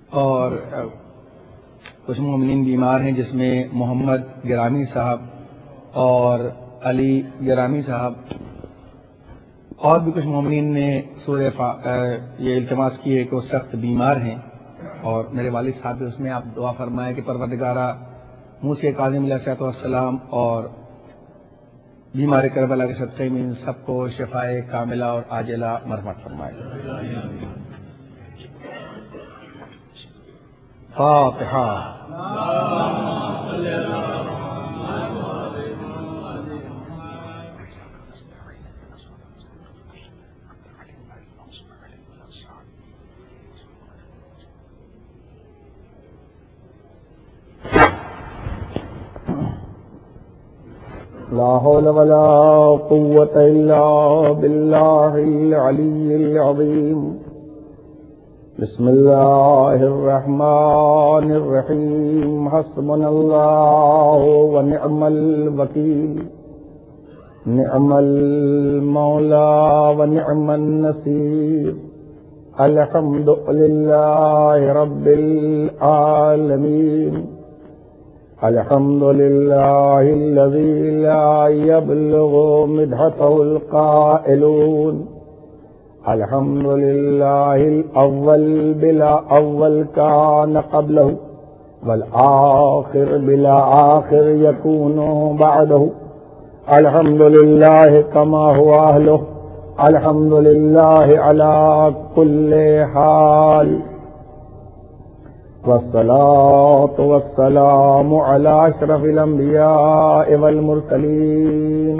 اور کچھ مومنین بیمار ہیں، جس میں محمد گرامی صاحب اور علی گرامی صاحب اور بھی کچھ مومنین نے یہ التماس کی ہے کہ وہ سخت بیمار ہیں، اور میرے والد صاحب بھی اس میں آپ دعا فرمائیں کہ پروردگارہ موسی کاظم علیہ السلام اور بیمار کربلا کے صدقے میں ان سب کو شفائے کاملہ اور عاجلہ مرحمت فرمائے۔ فاتحہ۔ لا حول ولا قوة إلا بالله العلي العظيم۔ بسم الله الرحمن الرحيم۔ حسبنا الله ونعم الوكيل، نعم المولى ونعم النصير۔ الحمد لله رب العالمين، الحمد لله الذي لا يبلغ مدحته القائلون، الحمد لله الأول بلا أول كان قبله، والآخر بلا آخر يكون بعده، الحمد لله كما هو أهله، الحمد لله على كل حال، والصلاة والسلام على أشرف الأنبياء والمرسلين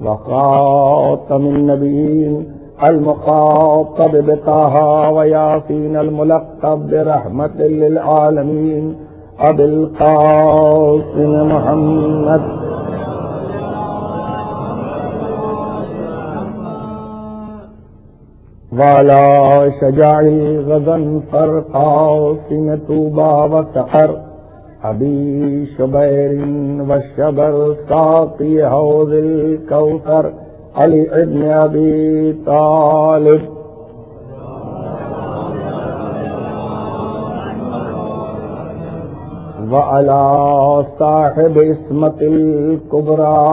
وخاتم النبيين المخاطب بطه وياسين الملقب برحمة للعالمين أبي القاسم محمد وعلى شجاع الغضنفر قاسم طوبى وسحر أبي شبير والشبر ساقي حوض الكوثر علي ابن أبي طالب وعلى صاحب اسمة الكبرى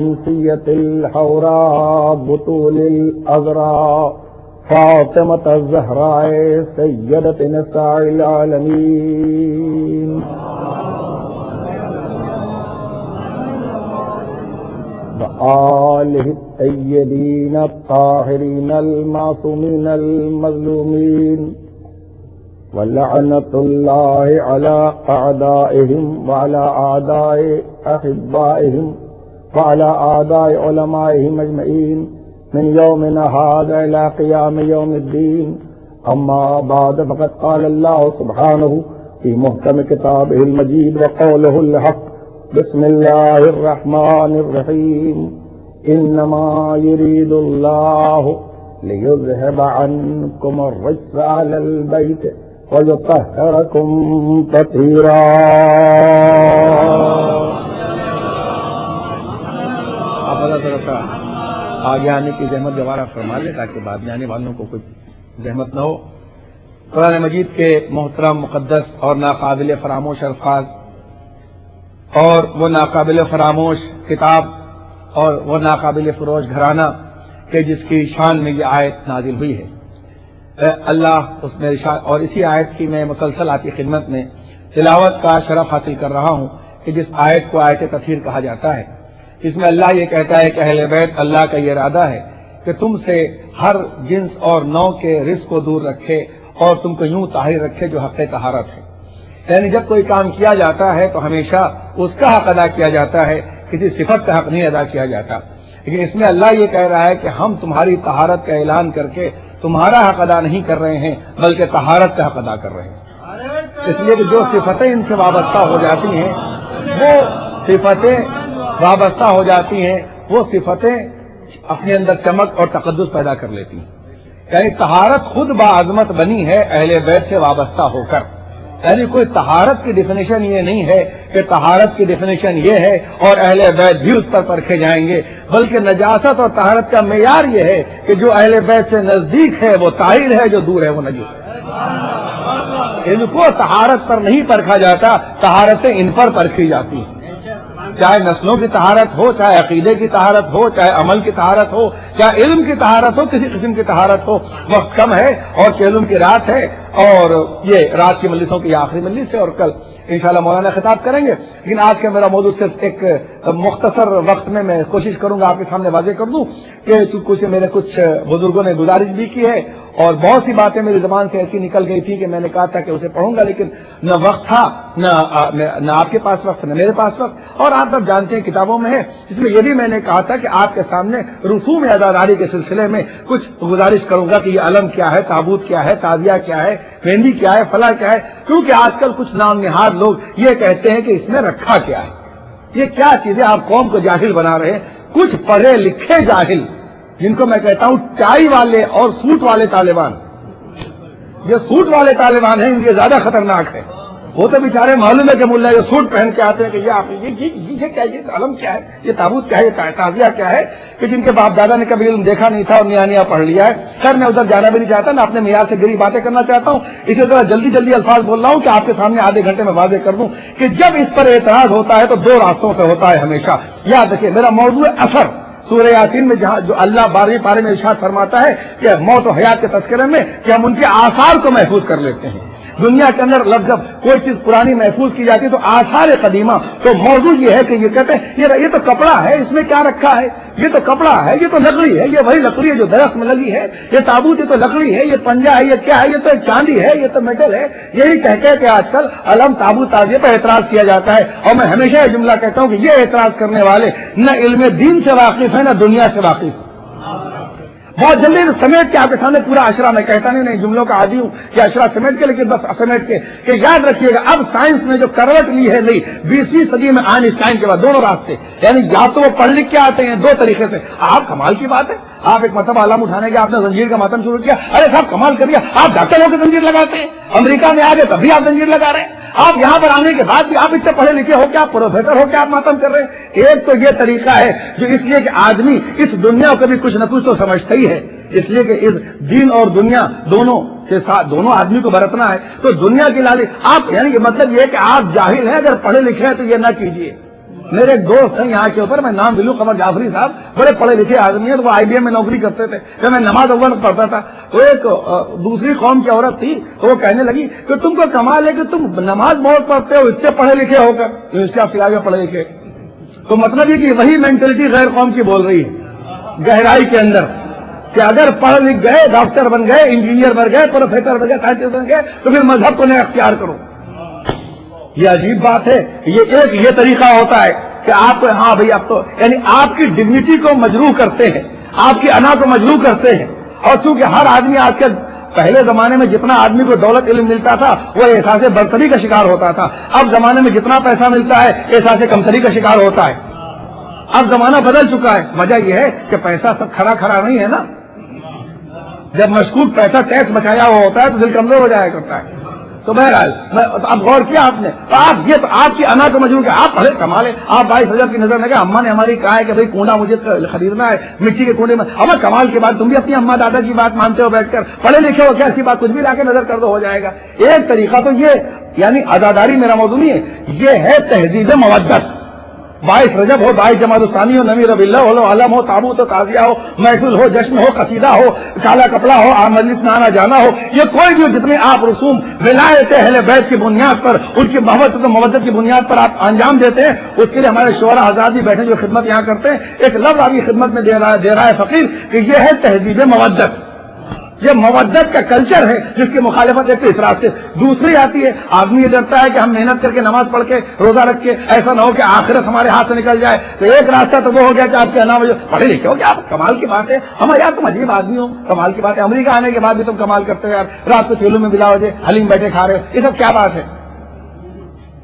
إنسية الحوراء بطول الأزراء فاطمة الزهراء سيدة نساء العالمين وآله الطيبين الطاهرين المعصومين المظلومين، ولعنة الله على أعدائهم وعلى أعداء أحبائهم وعلى أعداء علمائهم أجمعين من يومنا هذا إلى قيام يوم الدين۔ أما بعد، فقد قال الله سبحانه في محكم كتابه المجيد وقوله الحق: بسم الله الرحمن الرحيم، إنما يريد الله ليذهب عنكم الرجس أهل البيت ويطهركم تطهيرا۔ آپ اللہ تعالیٰ آگے آنے کی زحمت دوبارہ فرما لے تاکہ بعد میں آنے والوں کو کوئی زحمت نہ ہو۔ قرآن مجید کے محترم، مقدس اور ناقابل فراموش الفاظ اور وہ ناقابل فراموش کتاب اور وہ ناقابل فروش گھرانہ کہ جس کی شان میں یہ آیت نازل ہوئی ہے، اللہ اس میں اور اسی آیت کی میں مسلسل آپ کی خدمت میں تلاوت کا شرف حاصل کر رہا ہوں کہ جس آیت کو آیت تطہیر کہا جاتا ہے، اس میں اللہ یہ کہتا ہے کہ اہل بیت اللہ کا یہ ارادہ ہے کہ تم سے ہر جنس اور نوع کے رزق کو دور رکھے اور تم کو یوں طاہر رکھے جو حق طہارت ہے۔ یعنی جب کوئی کام کیا جاتا ہے تو ہمیشہ اس کا حق ادا کیا جاتا ہے، کسی صفت کا حق نہیں ادا کیا جاتا، لیکن اس میں اللہ یہ کہہ رہا ہے کہ ہم تمہاری طہارت کا اعلان کر کے تمہارا حق ادا نہیں کر رہے ہیں بلکہ طہارت کا حق ادا کر رہے ہیں۔ اس لیے کہ جو صفتیں ان سے وابستہ ہو جاتی ہیں وہ صفتیں وابستہ ہو جاتی ہیں، وہ صفتیں اپنے اندر چمک اور تقدس پیدا کر لیتی ہیں۔ یعنی طہارت خود باعظمت بنی ہے اہل بیت سے وابستہ ہو کر، یعنی کوئی طہارت کی ڈیفینیشن یہ نہیں ہے کہ طہارت کی ڈیفینیشن یہ ہے اور اہل بیت بھی اس پر پرکھے جائیں گے، بلکہ نجاست اور طہارت کا معیار یہ ہے کہ جو اہل بیت سے نزدیک ہے وہ طاہر ہے، جو دور ہے وہ نجس ہے۔ ان کو طہارت پر نہیں پرکھا جاتا، طہارتیں ان پر پرکھی جاتی ہیں، چاہے نسلوں کی طہارت ہو، چاہے عقیدے کی طہارت ہو، چاہے عمل کی طہارت ہو، چاہے علم کی طہارت ہو، کسی قسم کی طہارت ہو۔ وقت کم ہے اور علم کی رات ہے، اور یہ رات کی مجلسوں کی آخری مجلس ہے، اور کل انشاءاللہ مولانا خطاب کریں گے، لیکن آج کا میرا موضوع صرف ایک مختصر وقت میں کوشش کروں گا آپ کے سامنے واضح کر دوں کہ چونکہ میرے کچھ بزرگوں نے گزارش بھی کی ہے اور بہت سی باتیں میری زبان سے ایسی نکل گئی تھی کہ میں نے کہا تھا کہ اسے پڑھوں گا، لیکن نہ وقت تھا، نہ آپ کے پاس وقت، نہ میرے پاس وقت، اور آپ سب جانتے ہیں کتابوں میں ہے۔ اس میں یہ بھی میں نے کہا تھا کہ آپ کے سامنے رسوم عزاداری کے سلسلے میں کچھ گزارش کروں گا کہ یہ علم کیا ہے، تابوت کیا ہے، تعزیہ کیا ہے، مہندی کیا ہے، فلاں کیا ہے، کیونکہ آج کل کچھ نام نہاد لوگ یہ کہتے ہیں کہ اس میں رکھا کیا ہے، یہ کیا چیزیں آپ قوم کو جاہل بنا رہے ہیں۔ کچھ پڑھے لکھے جاہل، جن کو میں کہتا ہوں ٹائی والے اور سوٹ والے طالبان، یہ سوٹ والے طالبان ہیں، ان کے زیادہ خطرناک ہے۔ وہ تو بیچارے معلوم ہے کہ ملا یہ سوٹ پہن کے آتے ہیں کہ یہ آپ یہ کیا، یہ علم کیا ہے، یہ تابوت کیا ہے، یہ تعزیہ کیا ہے، کہ جن کے باپ دادا نے کبھی علم دیکھا نہیں تھا اور نیا نیا پڑھ لیا ہے۔ خیر میں ادھر جانا بھی نہیں چاہتا، میں اپنے معیار سے گری باتیں کرنا چاہتا ہوں، اسی طرح جلدی جلدی الفاظ بول رہا ہوں کہ آپ کے سامنے آدھے گھنٹے میں واضح کر دوں کہ جب اس پر اعتراض ہوتا ہے تو دو راستوں سے ہوتا ہے ہمیشہ۔ یاد رکھیے میرا موضوع ہے اثر۔ سورہ یاسین میں جہاں جو اللہ 12ویں پارے میں ارشاد فرماتا ہے کہ موت و حیات کے تذکرے میں کہ ہم ان کے آثار کو محفوظ کر لیتے ہیں۔ دنیا کے اندر جب کوئی چیز پرانی محفوظ کی جاتی ہے تو آثار قدیمہ، تو موضوع یہ ہے کہ یہ کہتے ہیں یہ تو کپڑا ہے، اس میں کیا رکھا ہے، یہ تو کپڑا ہے، یہ تو لکڑی ہے، یہ وہی لکڑی ہے جو درخت میں لگی ہے، یہ تابوت یہ تو لکڑی ہے، یہ پنجہ ہے، یہ کیا ہے، یہ تو چاندی ہے، یہ تو میٹل ہے۔ یہی کہہ کے آج کل علم تابوت تعزیہ پر اعتراض کیا جاتا ہے، اور میں ہمیشہ یہ جملہ کہتا ہوں کہ یہ اعتراض کرنے والے نہ علم دین سے واقف ہیں نہ دنیا سے واقف ہیں۔ بہت جلدی سمیٹ کے آپ کے سامنے پورا اشرا، میں کہتا نہیں جملوں کا عادی ہوں کہ اشرا سمیٹ کے، لیکن بس سمیٹ کے کہ یاد رکھیے گا اب سائنس نے جو کروٹ لی ہے نہیں 20ویں صدی میں آئنسٹائن کے بعد دونوں راستے، یعنی یا تو وہ پڑھ لکھ کے آتے ہیں دو طریقے سے۔ آپ کمال کی بات ہے، آپ ایک مرتبہ علم اٹھانے کے آپ نے زنجیر کا ماتم شروع کیا، ارے صاحب کمال کر دیا، آپ ڈاکٹر ہو کے زنجیر لگاتے ہیں، امریکہ میں آ گئے تب بھی آپ زنجیر لگا رہے ہیں، آپ یہاں پر آنے کے بعد بھی آپ اتنے پڑھے لکھے ہو کے آپ پروفیسر ہو کے آپ ماتم کر رہے ہیں۔ ایک تو یہ طریقہ ہے جو اس لیے کہ آدمی اس دنیا کو کبھی کچھ نہ کچھ تو سمجھتا ہی ہے، اس لیے کہ اس دین اور دنیا دونوں کے ساتھ دونوں آدمی کو برتنا ہے، تو دنیا کی لالچ آپ، یعنی یہ مطلب یہ ہے کہ آپ جاہل ہیں، اگر پڑھے لکھے ہیں تو یہ نہ کیجیے۔ میرے ایک دوست ہیں یہاں کے اوپر، میں نام دلوں قمر جعفری صاحب، بڑے پڑھے لکھے آدمی ہیں، تو وہ IBM میں نوکری کرتے تھے، جب میں نماز اول پڑھتا تھا تو ایک دوسری قوم کی عورت تھی، تو وہ کہنے لگی کہ تم کو کمال ہے کہ تم نماز بہت پڑھتے ہو اتنے پڑھے لکھے ہو کر، یونیورسٹی آف شکاگو میں پڑھے لکھے، تو مطلب یہ کہ وہی مینٹلٹی غیر قوم کی بول رہی ہے گہرائی کے اندر، کہ اگر پڑھ لکھ گئے، ڈاکٹر بن گئے، انجینئر بن گئے، پروفیسر بن گئے، سائنٹسٹ بن گئے، تو پھر مذہب کو نہ اختیار کرو۔ یہ عجیب بات ہے، یہ طریقہ ہوتا ہے کہ آپ کو ہاں بھائی اب تو یعنی آپ کی ڈگنیٹی کو مجروح کرتے ہیں، آپ کی انا کو مجروح کرتے ہیں، اور چونکہ ہر آدمی آج کل، پہلے زمانے میں جتنا آدمی کو دولت علم ملتا تھا وہ احساس برتری کا شکار ہوتا تھا، اب زمانے میں جتنا پیسہ ملتا ہے احساس کمتری کا شکار ہوتا ہے۔ اب زمانہ بدل چکا ہے، وجہ یہ ہے کہ پیسہ سب کھڑا نہیں ہے نا، جب مشکوک پیسہ ٹیکس بچایا ہوا ہوتا ہے تو دل کمزور ہو جایا کرتا ہے۔ تو بہرحال اب غور کیا آپ نے، تو آپ یہ تو آپ کی انا کو مجبور کیا، آپ پڑھے کمال ہے، آپ 22,000 کی نظر لگا، اماں نے ہماری کہا ہے کہ بھائی کنڈا مجھے خریدنا ہے مٹی کے کنڈے میں، اب کمال کی بات، تم بھی اپنی اماں دادا کی بات مانتے ہو بیٹھ کر، پڑھے لکھے ہو کیا ایسی بات کچھ بھی لا کے نظر کر دو ہو جائے گا۔ ایک طریقہ تو یہ، یعنی عزاداری میرا موضوع نہیں ہے، یہ ہے تہذیب مودت۔ 22 رجب ہو، 22 جمادی الثانی ہو، نویں ربیع الاول ہو، علم ہو، تابوت ہو، تعزیہ ہو، محفل ہو، جشن ہو، قصیدہ ہو، کالا کپڑا ہو، مجلس میں آنا جانا ہو، یہ کوئی بھی جتنے آپ رسوم ولایت اہل بیت کی بنیاد پر، ان کی محبت و مودت کی بنیاد پر آپ انجام دیتے ہیں، اس کے لیے ہمارے شعراء حضرات بھی بیٹھے جو خدمت یہاں کرتے ہیں، ایک لفظ آپ کی خدمت میں دے رہا ہے فقیر کہ یہ ہے تہذیب مودت۔ یہ مودت کا کلچر ہے جس کی مخالفت ایک تو اس راستے، دوسری آتی ہے آدمی یہ ڈرتا ہے کہ ہم محنت کر کے نماز پڑھ کے روزہ رکھ کے ایسا نہ ہو کہ آخرت ہمارے ہاتھ سے نکل جائے، تو ایک راستہ تو وہ ہو گیا کہ آپ کے نام پڑھے لکھے ہو کہ آپ کمال کی بات ہے، ہمارے یار تم عجیب آدمی ہو، کمال کی بات ہے، امریکہ آنے کے بعد بھی تم کمال کرتے ہو یار، رات کو چولہوں میں بلا وجہ حلیم بیٹھے کھا رہے ہو، یہ سب کیا بات ہے؟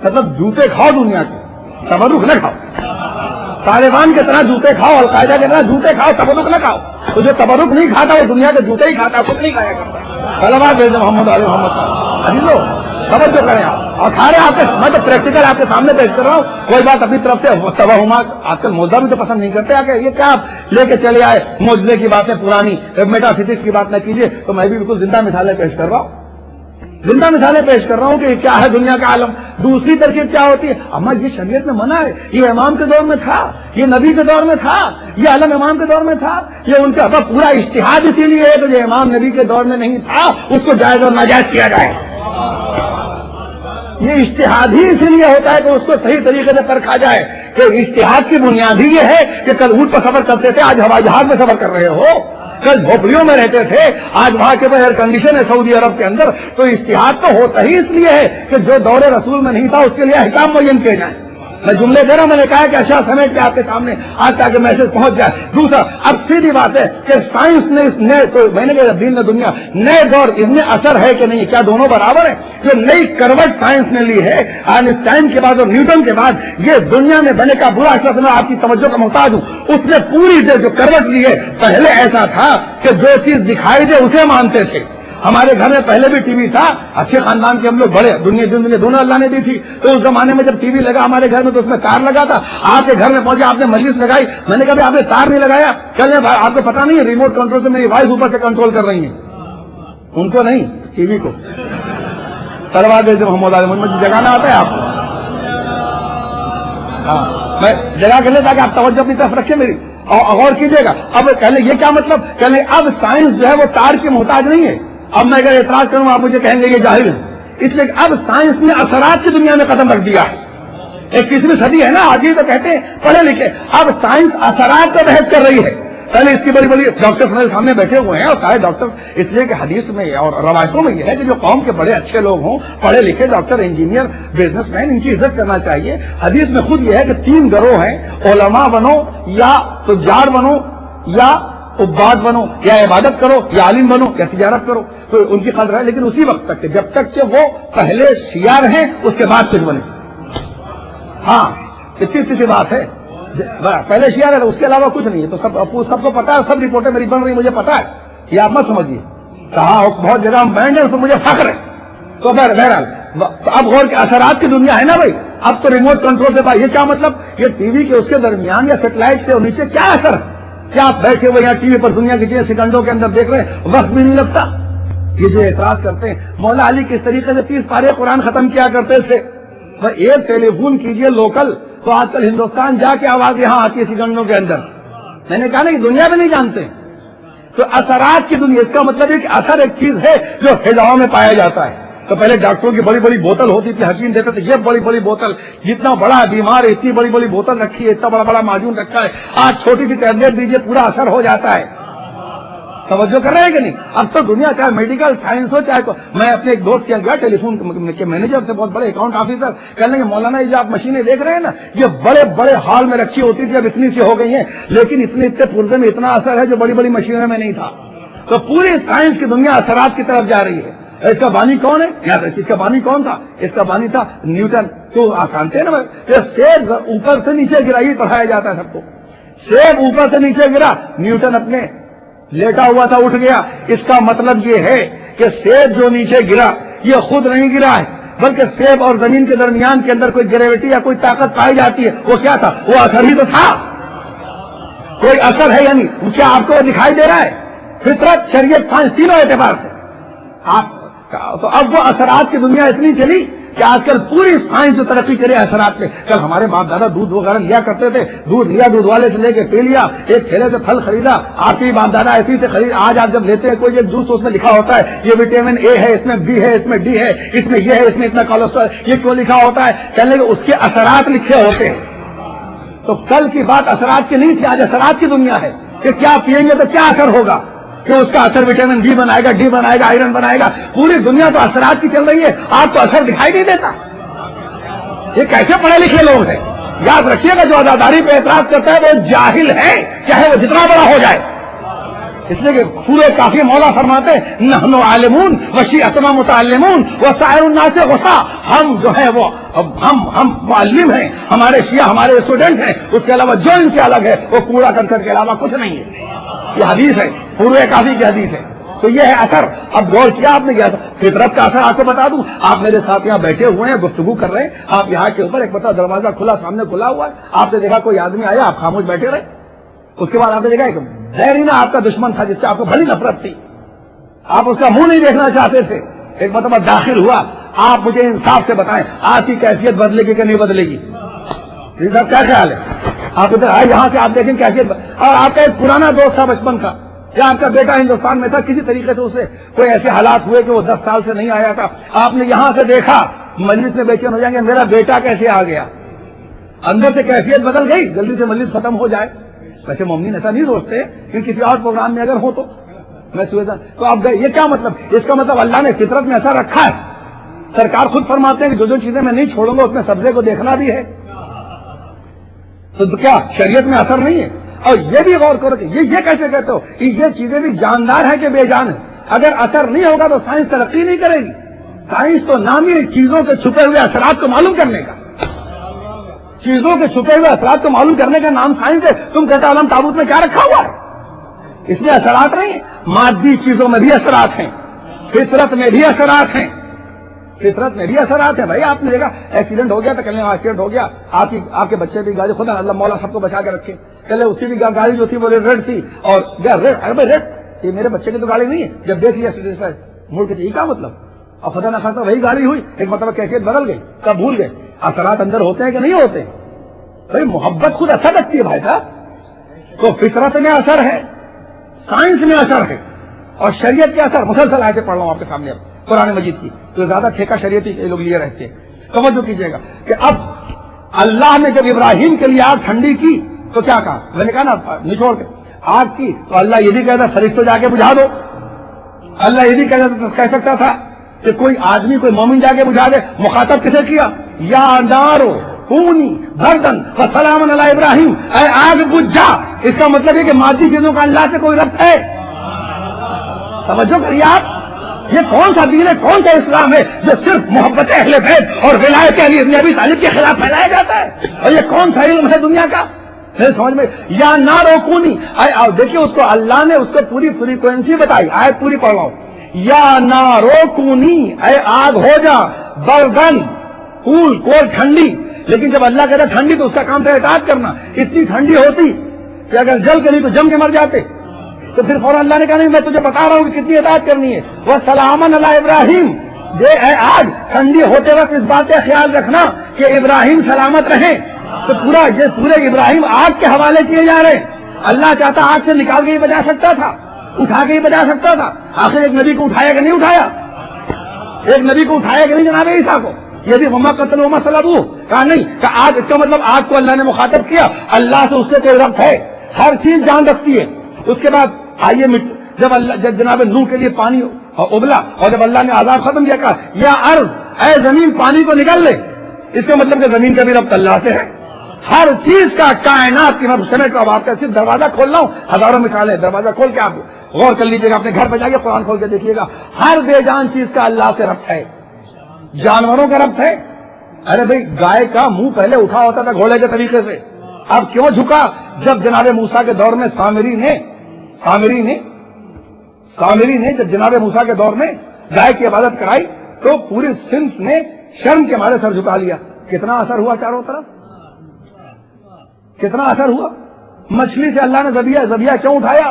مطلب جوتے کھاؤ دنیا کے، تبرک نہ کھاؤ، طالبان کی طرح جوتے کھاؤ، القاعدہ کی طرح جوتے کھاؤ، تبرک نہ کھاؤ، تو جو تبرک نہیں کھاتا وہ دنیا کے جوتے ہی کھاتا، کچھ نہیں کھایا کرتا۔ صلوات محمد علیہ محمد عزیزو، توجہ کریں آپ، اور سارے آپ کے میں تو پریکٹیکل آپ کے سامنے پیش کر رہا ہوں، کوئی بات اپنی طرف سے توہمات آج کل موضوع بھی تو پسند نہیں کرتے، آگے یہ کیا آپ لے کے چلے آئے معجزے کی باتیں پرانی، میٹا فزکس کی بات نہ کیجیے، تو میں بھی بالکل زندہ مثالیں پیش کر رہا ہوں، زندہ مثالیں پیش کر رہا ہوں کہ کیا ہے دنیا کا عالم۔ دوسری ترکیب کیا ہوتی ہے، اما یہ شریعت میں منع ہے، یہ امام کے دور میں تھا، یہ نبی کے دور میں تھا، یہ عالم امام کے دور میں تھا، یہ ان کا پورا اجتہاد اسی لیے ہے کہ جو امام نبی کے دور میں نہیں تھا اس کو جائز اور ناجائز کیا جائے۔ یہ اجتہاد ہی اسی لیے ہوتا ہے کہ اس کو صحیح طریقے سے پرکھا جائے، کہ اجتہاد کی بنیاد ہی یہ ہے کہ کل اونٹ پر سفر کرتے تھے، آج ہوائی جہاز میں سفر کر رہے ہو، کل جھوپڑیوں میں رہتے تھے، آج وہاں کے ایئر کنڈیشن ہے سعودی عرب کے اندر، تو اجتہاد تو ہوتا ہی اس لیے ہے کہ جو دور رسول میں نہیں تھا اس کے لیے احکام معین کیے جائیں۔ میں جملے دے رہا ہوں، میں نے کہا کہ اشیاء سمیٹ کے آپ کے سامنے آج تاکہ میسج پہنچ جائے۔ دوسرا، اب سیدھی بات ہے کہ سائنس نے اس نئے تو میں نے کہا دین نے دنیا نئے دور اس میں اثر ہے کہ نہیں، کیا دونوں برابر ہیں؟ جو نئی کروٹ سائنس نے لی ہے آئنسٹائن کے بعد اور نیوٹن کے بعد، یہ دنیا میں بنے کا برا شخص میں آپ کی توجہ کا محتاج ہوں، اس نے پوری جو کروٹ لی ہے، پہلے ایسا تھا کہ جو چیز دکھائی دے اسے مانتے تھے۔ ہمارے گھر میں پہلے بھی ٹی وی تھا، اچھے خاندان کے ہم لوگ بڑے، دنیا دونوں اللہ نے دی تھی، تو اس زمانے میں جب ٹی وی لگا ہمارے گھر میں تو اس میں تار لگا تھا، آپ کے گھر میں پہنچے آپ نے مجلس لگائی، میں نے کہا بھی آپ نے تار نہیں لگایا، کہنے آپ کو پتا نہیں ہے ریموٹ کنٹرول سے میری وائف اوپر سے کنٹرول کر رہی ہیں، ان کو نہیں ٹی وی کو کروا دے جب محمود عالم مجھے جگانا آتا ہے آپ کو، ہاں میں جگہ کے لیے تاکہ آپ توجہ اپنی طرف رکھیں میری اور غور کیجیے گا۔ اب کہنے یہ کیا مطلب، کہنے اب سائنس جو ہے وہ تار کی محتاج نہیں ہے۔ اب میں اگر اعتراض کروں آپ مجھے کہیں گے یہ جاہل ہے، اس لیے اب سائنس نے اثرات کی دنیا میں قدم رکھ دیا ہے۔ 21ویں صدی ہے نا، آج ہی تو کہتے ہیں پڑھے لکھے، اب سائنس اثرات پر بحث کر رہی ہے۔ پہلے اس کی بڑی بڑی ڈاکٹر میرے سامنے بیٹھے ہوئے ہیں، اور سارے ڈاکٹر اس لیے کہ حدیث میں اور روایتوں میں یہ ہے کہ جو قوم کے بڑے اچھے لوگ ہوں، پڑھے لکھے ڈاکٹر، انجینئر، بزنس مین، ان کی عزت کرنا چاہیے۔ حدیث میں خود یہ ہے کہ 3 گروہ ہیں، علماء بنو یا تجار بنو یا عباد بنو، یا عبادت کرو یا عالم بنو یا تجارت کرو، تو ان کی قدر ہے، لیکن اسی وقت تک کہ جب تک کہ وہ پہلے شیار ہیں اس کے بعد کچھ بنے۔ ہاں اتنی سی بات ہے، پہلے شیار ہے اس کے علاوہ کچھ نہیں ہے، تو سب کو پتا ہے، سب رپورٹیں میری بن رہی مجھے پتا ہے، یہ آپ مت سمجھیے، کہا بہت جگہ ہم بینڈ ہے اس میں مجھے فخر ہے۔ تو بہرحال اب غور کے اثرات کی دنیا ہے نا بھائی، اب تو ریموٹ کنٹرول سے یہ کیا مطلب، یہ ٹی وی کے اس کے درمیان یا سیٹلائٹ کے نیچے کیا اثر ہے؟ کیا آپ بیٹھے ہوئے یہاں ٹی وی پر دنیا کی چیزیں سیکنڈوں کے اندر دیکھ رہے ہیں، وقت بھی نہیں لگتا؟ یہ جو اعتراض کرتے ہیں، مولا علی کس طریقے سے 30 پارے قرآن ختم کیا کرتے تھے، ایک ٹیلی فون کیجئے لوکل تو آج کل ہندوستان جا کے آواز یہاں آتی ہے سیکنڈوں کے اندر۔ میں نے کہا نا کہ دنیا میں نہیں جانتے، تو اثرات کی دنیا، اس کا مطلب ہے کہ اثر ایک چیز ہے جو فضاؤں میں پایا جاتا ہے۔ تو پہلے ڈاکٹروں کی بڑی بڑی بوتل ہوتی تھی، حکیم دیتے تھے یہ بڑی بڑی بوتل، جتنا بڑا بیمار ہے اتنی بڑی بڑی بوتل رکھی ہے، اتنا بڑا بڑا معجون رکھا ہے، آج چھوٹی سی ٹیبلٹ دیجیے پورا اثر ہو جاتا ہے۔ توجہ کر رہے ہیں کہ نہیں؟ اب تو دنیا چاہے میڈیکل سائنس ہو چاہے میں اپنے ایک دوست کے گیا ٹیلی فون کے مینیجر سے، بہت بڑے اکاؤنٹ آفیسر، کہنے لگے مولانا یہ جو آپ مشینیں دیکھ رہے ہیں نا یہ بڑے بڑے ہال میں رکھی ہوتی تھی، اب اتنی سی ہو گئی ہیں، لیکن اتنے پرزے میں اتنا اثر ہے جو بڑی بڑی مشینوں میں نہیں تھا۔ تو پوری سائنس کی دنیا اثرات کی طرف جا رہی ہے۔ اس کا بانی کون ہے؟ اس کا بانی کون تھا؟ اس کا بانی تھا نیوٹن۔ تو آسان تھے نا، سیب اوپر سے نیچے گرا، ہی پڑھایا جاتا ہے سب کو، سیب اوپر سے نیچے گرا، نیوٹن اپنے لیٹا ہوا تھا اٹھ گیا۔ اس کا مطلب یہ ہے کہ سیب جو نیچے گرا یہ خود نہیں گرا ہے، بلکہ سیب اور زمین کے درمیان کے اندر کوئی گریویٹی یا کوئی طاقت پائی جاتی ہے۔ وہ کیا تھا؟ وہ اثر ہی تو تھا، کوئی اثر ہے، یعنی کیا آپ کو دکھائی دے رہا ہے؟ فطرت، شریعت، سائنس، تینوں اعتبار سے آپ تو اب وہ اثرات کی دنیا اتنی چلی کہ آج کل پوری سائنس جو ترقی کرے اثرات پہ۔ کل ہمارے باپ دادا دودھ وغیرہ لیا کرتے تھے، دودھ لیا، دودھ والے سے لے کے پی لیا، ایک ٹھیلے سے پھل خریدا، آپ کے باپ دادا ایسی سے خرید۔ آج آپ جب لیتے ہیں کوئی ایک جوس، اس میں لکھا ہوتا ہے یہ وٹامن اے ہے، اس میں بی ہے، اس میں ڈی ہے، اس میں یہ ہے، اس میں اتنا کولیسٹرول، یہ کیوں لکھا ہوتا ہے؟ کہنے کہ اس کے اثرات لکھے ہوتے ہیں۔ تو کل کی بات اثرات کی نہیں تھی، آج اثرات کی دنیا ہے کہ کیا پیئیں گے تو کیا اثر ہوگا، کہ اس کا اثر وٹامن بی بنائے گا، ڈی بنائے گا، آئرن بنائے گا۔ پوری دنیا تو اثرات کی چل رہی ہے، آپ کو اثر دکھائی نہیں دیتا۔ یہ کیسے پڑھے لکھے لوگ ہیں؟ یاد رکھیے گا جو عزاداری پہ اعتراض کرتا ہے وہ جاہل ہے، چاہے وہ جتنا بڑا ہو جائے۔ اس لیے کہ سورہ کافی مولا فرماتے ہیں نحن عالمون وشیعتنا متعلمون وسائر الناس غصا، ہم جو ہے وہ ہم معلم ہیں، ہمارے شیعہ ہمارے اسٹوڈنٹ ہیں، اس کے علاوہ جو ان سے الگ ہے وہ کوڑا کرکٹ کے علاوہ کچھ نہیں ہے۔ یہ حدیث ہے، سورہ کافی کی حدیث ہے۔ تو یہ ہے اثر. اب غور کیا آپ نے کیا تھا؟ فطرت کا اثر آپ کو بتا دوں. آپ میرے ساتھ یہاں بیٹھے ہوئے ہیں, گفتگو کر رہے ہیں, آپ یہاں کے اوپر ایک پتہ دروازہ کھلا سامنے کھلا ہوا ہے, آپ نے دیکھا کوئی آدمی آیا, آپ خاموش بیٹھے رہے. اس کے بعد آپ نے دیکھا ایک زہریلا آپ کا دشمن تھا جس سے آپ کو بڑی نفرت تھی, آپ اس کا منہ نہیں دیکھنا چاہتے تھے, ایک مرتبہ داخل ہوا. آپ مجھے انصاف سے بتائیں آپ کی کیفیت بدلے گی کہ نہیں بدلے گی؟ صاحب کیا خیال ہے آپ ادھر آئے, یہاں سے آپ دیکھیں کیفیت. اور آپ کا ایک پرانا دوست تھا بچپن کا, یا آپ کا بیٹا ہندوستان میں تھا, کسی طریقے سے اسے کوئی ایسے حالات ہوئے کہ وہ 10 سال سے نہیں آیا تھا, آپ نے یہاں سے دیکھا, مجلس میں بے چین ہو جائیں گے میرا بیٹا کیسے آ گیا, اندر سے کیفیت بدل گئی, جلدی سے مجلس ختم ہو جائے. ویسے مومنین ایسا نہیں سوچتے کہ کسی اور پروگرام میں اگر ہو تو میں سوچتا تو آپ گئے. یہ کیا مطلب؟ اس کا مطلب اللہ نے فطرت میں ایسا رکھا ہے. سرکار خود فرماتے ہیں کہ جو چیزیں میں نہیں چھوڑوں گا اس میں سبزے کو دیکھنا بھی ہے. تو کیا شریعت میں اثر نہیں ہے؟ اور یہ بھی غور کرو کہ یہ کیسے کہتے ہو کہ یہ چیزیں بھی جاندار ہیں کہ بے جان ہے؟ اگر اثر نہیں ہوگا تو سائنس ترقی نہیں کرے گی. سائنس تو نام ہی چیزوں کے چھپے ہوئے اثرات کو معلوم کرنے کا, چیزوں کے چھپے ہوئے اثرات کو معلوم کرنے کا نام سائنس ہے. تم کہتے ہو عالم تابوت میں کیا رکھا ہوا ہے؟ اس میں اثرات نہیں ہیں, مادی چیزوں میں بھی اثرات ہیں, فطرت میں بھی اثرات ہیں, فطرت میں بھی اثرات ہیں. بھائی آپ نے دیکھا ایکسیڈنٹ ہو گیا تو کل ایکسیڈنٹ ہو گیا, آپ کے بچے بھی گاڑی, خدا اللہ مولا سب کو بچا کے رکھے, کل اس کی بھی گاڑی جو تھی وہ ریڈ تھی, اور ریڈ یہ میرے بچے کی تو گاڑی نہیں ہے. جب دیکھ لیا ایکسیڈنٹ پر مڑ کے یہ کیا مطلب, اور خدا نہ خاصا وہی گاڑی ہوئی, ایک مطلب کیفیت بدل گئی, کب بھول گئے. اثرات اندر ہوتے ہیں کہ نہیں ہوتے؟ بھائی محبت خود اثر رکھتی ہے بھائی صاحب. تو فطرت میں اثر ہے, سائنس میں اثر ہے, اور شریعت کے اثر. مسلسل آیتیں پڑھ رہا ہوں آپ کے سامنے اب قرآن مجید کی, تو زیادہ ٹھیکہ شریعتی لوگ لیے رہتے ہیں. توجہ کیجیے گا کہ اب اللہ نے جب ابراہیم کے لیے آگ ٹھنڈی کی تو کیا کہا؟ میں نے کہا نا نچوڑ کے آگ کی, تو اللہ یہ بھی کہتا فرشتوں جا کے بجھا دو. اللہ یہ بھی کہہ سکتا تھا کہ کوئی آدمی کوئی مومن جا کے بجھا دے. مخاطب کسے کیا؟ یا نارو کونی بردن وسلام علی ابراہیم, اے آگ بجھ جا. اس کا مطلب ہے کہ مادی چیزوں کا اللہ سے کوئی ربط ہے؟ توجہ کریے آپ, یہ کون سا دین ہے, کون سا اسلام ہے جو صرف محبت اہل بیت اور ولایت علی ابن ابی طالب کے خلاف پھیلایا جاتا ہے؟ اور یہ کون سا علم ہے دنیا کا؟ سمجھ میں یا نہ روکونی. دیکھیے اس کو اللہ نے اس کو پوری فریکوینسی بتائی, آیت پوری پڑھ رہا ہوں. یا نہ روکونی, اے آگ ہو جا بردن کول ٹھنڈی. لیکن جب اللہ کہتا ٹھنڈی تو اس کا کام تھا اطاعت کرنا. اتنی ٹھنڈی ہوتی کہ اگر جل کے نہیں تو جم کے مر جاتے. تو پھر فوراً اللہ نے کہا نہیں میں تجھے بتا رہا ہوں کہ کتنی اطاعت کرنی ہے. وہ سلامن علی ابراہیم, اے آگ ٹھنڈی ہوتے وقت اس بات کا خیال رکھنا کہ ابراہیم سلامت رہیں. تو پورے ابراہیم آگ کے حوالے کیے جا رہے. اللہ چاہتا آگ سے نکال کے ہی بجا سکتا تھا, اٹھا کے ہی بجا سکتا تھا. آخر ایک نبی کو اٹھایا کہ نہیں اٹھایا؟ ایک نبی کو اٹھایا کہ نہیں جناب عیسیٰ کو؟ یہ بھی وما قتل وما صلبوہ کہا نہیں کہ آگ. اس کا مطلب آگ کو اللہ نے مخاطب کیا, اللہ سے اس سے کوئی ربط ہے, ہر چیز جان رکھتی ہے. اس کے بعد آئیے جب جناب نوح کے لیے پانی ابلا, اور جب اللہ نے عذاب ختم کیا کہا یا ارض, اے زمین پانی کو نکل لے. اس کا مطلب کہ زمین کا بھی ربط اللہ سے ہے. ہر چیز کا کائنات کی میں سمیٹ رہا ہوں. آپ کا صرف دروازہ کھول رہا ہوں, ہزاروں مثالیں, دروازہ کھول کے آپ غور کر لیجیے گا, اپنے گھر پہ جائیے قرآن کھول کے دیکھیے گا. ہر بے جان چیز کا اللہ سے ربط ہے, جانوروں کا ربط ہے. ارے بھائی گائے کا منہ پہلے اٹھا ہوتا تھا گھوڑے کے طریقے سے, اب کیوں جھکا؟ جب جناب موسیٰ کے دور میں سامری نے جب جناب موسیٰ کے دور میں گائے کی عبادت کرائی تو پوری صنف نے شرم کے مارے سر جھکا لیا. کتنا اثر ہوا چاروں طرف, کتنا اثر ہوا. مچھلی سے اللہ نے ذبیحہ کیوں اٹھایا؟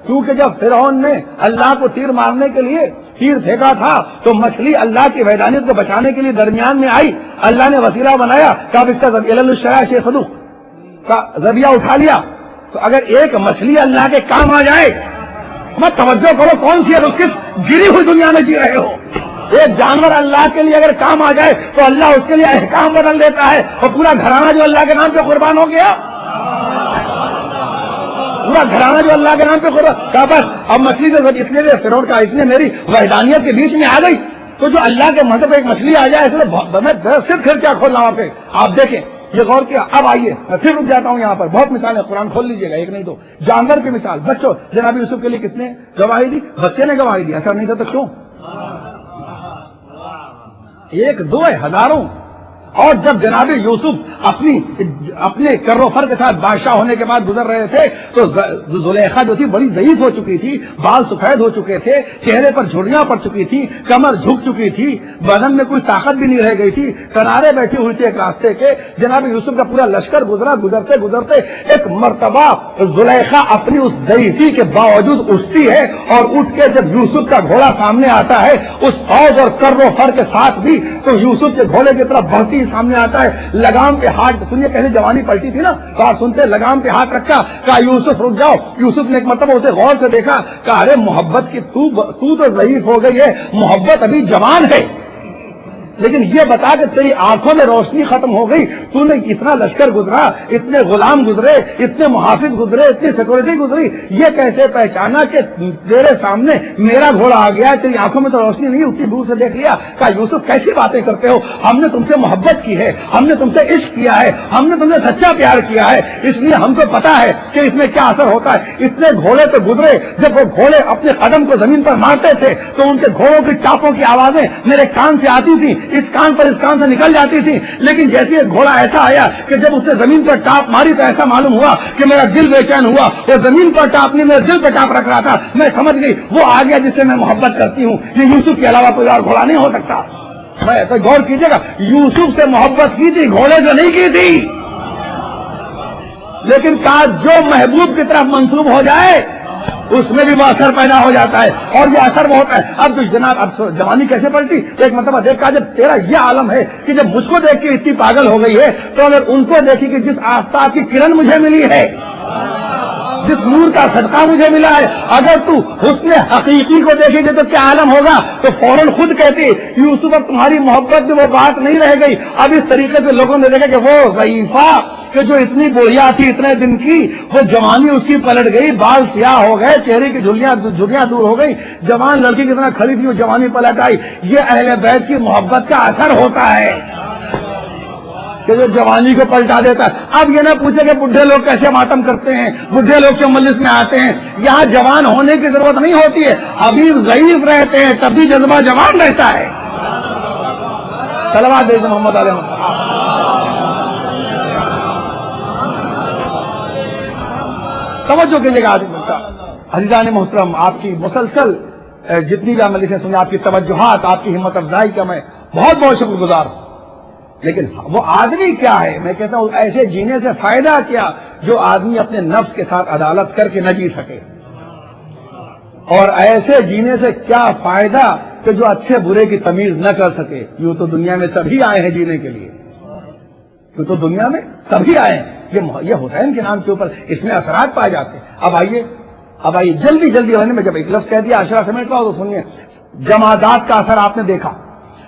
کیونکہ جب فرعون نے اللہ کو تیر مارنے کے لیے تیر پھینکا تھا تو مچھلی اللہ کی وحدانیت کو بچانے کے لیے درمیان میں آئی. اللہ نے وسیلہ بنایا کہ اب اس کا ذبیحہ اٹھا لیا. تو اگر ایک مچھلی اللہ کے کام آ جائے, مت توجہ کرو کون سی ہے, کس گری ہوئی دنیا میں جی رہے ہو. ایک جانور اللہ کے لیے اگر کام آ جائے تو اللہ اس کے لیے احکام بدل دیتا ہے, اور پورا گھرانہ جو اللہ کے نام پہ قربان ہو گیا, پورا گھرانہ جو اللہ کے نام پہ قربان کہا بس اب مچھلی سے اس لیے فرعون کا اس نے میری وحدانیت کے بیچ میں آ گئی. تو جو اللہ کے مذہب ایک مچھلی آ جائے میں صرف پھر کیا کھول رہا ہوں پہ, آپ دیکھیں یہ غور کیا. اب آئیے میں پھر رک جاتا ہوں, یہاں پر بہت مثالیں قرآن کھول لیجیے گا, ایک نہیں دو. جانور کی مثال, بچوں, جناب یوسف کے لیے کس نے گواہی دی؟ بچے نے گواہی دی. اثر نہیں تھا تو کیوں؟ ایک دو ہے, ہزاروں. اور جب جناب یوسف اپنے کر و فر کے ساتھ بادشاہ ہونے کے بعد گزر رہے تھے تو زلیخا جو تھی بڑی ضعیف ہو چکی تھی، بال سفید ہو چکے تھے، چہرے پر جھریاں پڑ چکی تھی، کمر جھک چکی تھی، بدن میں کوئی طاقت بھی نہیں رہ گئی تھی، کنارے بیٹھی ہوئی تھی ایک راستے کے۔ جناب یوسف کا پورا لشکر گزرا، گزرتے گزرتے ایک مرتبہ زلیخا اپنی اس ضعیفی کے باوجود اٹھتی ہے، اور اٹھ کے جب یوسف کا گھوڑا سامنے آتا ہے اس فوج اور کر و فر کے ساتھ بھی، تو یوسف کے گھوڑے کی طرف بڑھتی سامنے آتا ہے، لگام پہ ہاتھ، سنیے کیسے جوانی پلٹی تھی نا، تو آپ سنتے لگام پہ ہاتھ رکھا، کہا یوسف رک جاؤ۔ یوسف نے ایک مرتبہ اسے غور سے دیکھا، کہا ارے محبت کی تو ضعیف ہو گئی ہے، محبت ابھی جوان ہے، لیکن یہ بتا کہ تیری آنکھوں میں روشنی ختم ہو گئی، تو نے اتنا لشکر گزرا، اتنے غلام گزرے، اتنے محافظ گزرے، اتنی سیکورٹی گزری، یہ کیسے پہچانا کہ تیرے سامنے میرا گھوڑا آ گیا، تیری آنکھوں میں تو روشنی نہیں، اتنی دور سے دیکھ لیا۔ کہا یوسف کیسی باتیں کرتے ہو، ہم نے تم سے محبت کی ہے، ہم نے تم سے عشق کیا ہے، ہم نے تم سے سچا پیار کیا ہے، اس لیے ہم کو پتا ہے کہ اس میں کیا اثر ہوتا ہے۔ اتنے گھوڑے تو گزرے، جب وہ گھوڑے اپنے قدم کو زمین پر مارتے تھے تو ان کے گھوڑوں کی ٹاپوں کی آوازیں میرے کان سے آتی تھی، اس کان پر اس کان سے نکل جاتی تھی، لیکن جیسے ایک گھوڑا ایسا آیا کہ جب اس نے زمین پر ٹاپ ماری تو ایسا معلوم ہوا کہ میرا دل بے چین ہوا، وہ زمین پر ٹاپ نہیں، میرے دل پہ ٹاپ رکھ رہا تھا، میں سمجھ گئی وہ آ گیا جس سے میں محبت کرتی ہوں، یہ یوسف کے علاوہ کوئی اور گھوڑا نہیں ہو سکتا۔ میں تو غور کیجیے گا، یوسف سے محبت کی تھی، گھوڑے سے نہیں کی تھی، لیکن کہا جو محبوب کی طرف منسوب ہو جائے اس میں بھی وہ اثر پیدا ہو جاتا ہے، اور یہ اثر وہ ہوتا ہے۔ اب تو جناب اب جوانی کیسے پلٹی، ایک مرتبہ دیکھا جب تیرا یہ عالم ہے کہ جب مجھ کو دیکھ کے اتنی پاگل ہو گئی ہے تو اگر ان کو دیکھی کہ جس آفتاب کی کرن مجھے ملی ہے، جس نور کا صدقہ مجھے ملا ہے، اگر تو حسن حقیقی کو دیکھے گے تو کیا عالم ہوگا، تو فوراً خود کہتی یوسف اب تمہاری محبت میں وہ بات نہیں رہ گئی۔ اب اس طریقے سے لوگوں نے دیکھا کہ وہ ضعیفہ کہ جو اتنی بڑھیا تھی اتنے دن کی، وہ جوانی اس کی پلٹ گئی، بال سیاہ ہو گئے، چہرے کی جھریاں دور ہو گئی، جوان لڑکی کی طرح کھڑی تھی وہ جوانی پلٹ آئی۔ یہ اہل بیت کی محبت کا اثر ہوتا ہے کہ جو جوانی کو پلٹا دیتا ہے۔ اب یہ نہ پوچھے کہ بڈھے لوگ کیسے ماتم کرتے ہیں، بڈھے لوگ جو مجلس میں آتے ہیں، یہاں جوان ہونے کی ضرورت نہیں ہوتی ہے، حبیب ضعیف رہتے ہیں تب بھی جذبہ جوان رہتا ہے۔ صلوات دیجیے محمد علیہ وسلم۔ توجہ کیجیے گا آج عزیزان محترم، آپ کی مسلسل جتنی بھی مجلسیں سنیں، آپ کی توجہات، آپ کی ہمت افزائی کا میں بہت بہت شکر گزار ہوں، لیکن وہ آدمی کیا ہے، میں کہتا ہوں ایسے جینے سے فائدہ کیا جو آدمی اپنے نفس کے ساتھ عدالت کر کے نہ جی سکے، اور ایسے جینے سے کیا فائدہ کہ جو اچھے برے کی تمیز نہ کر سکے۔ یوں تو دنیا میں سبھی آئے ہیں جینے کے لیے، یوں تو دنیا میں سبھی آئے ہیں، یہ حسین کے نام کے اوپر اس میں اثرات پائے جاتے ہیں۔ اب آئیے جلدی ہونے میں جب ایک لفظ کہہ دیا عشرہ سمیٹ لاؤ تو سنیے، جمادات کا اثر آپ نے دیکھا۔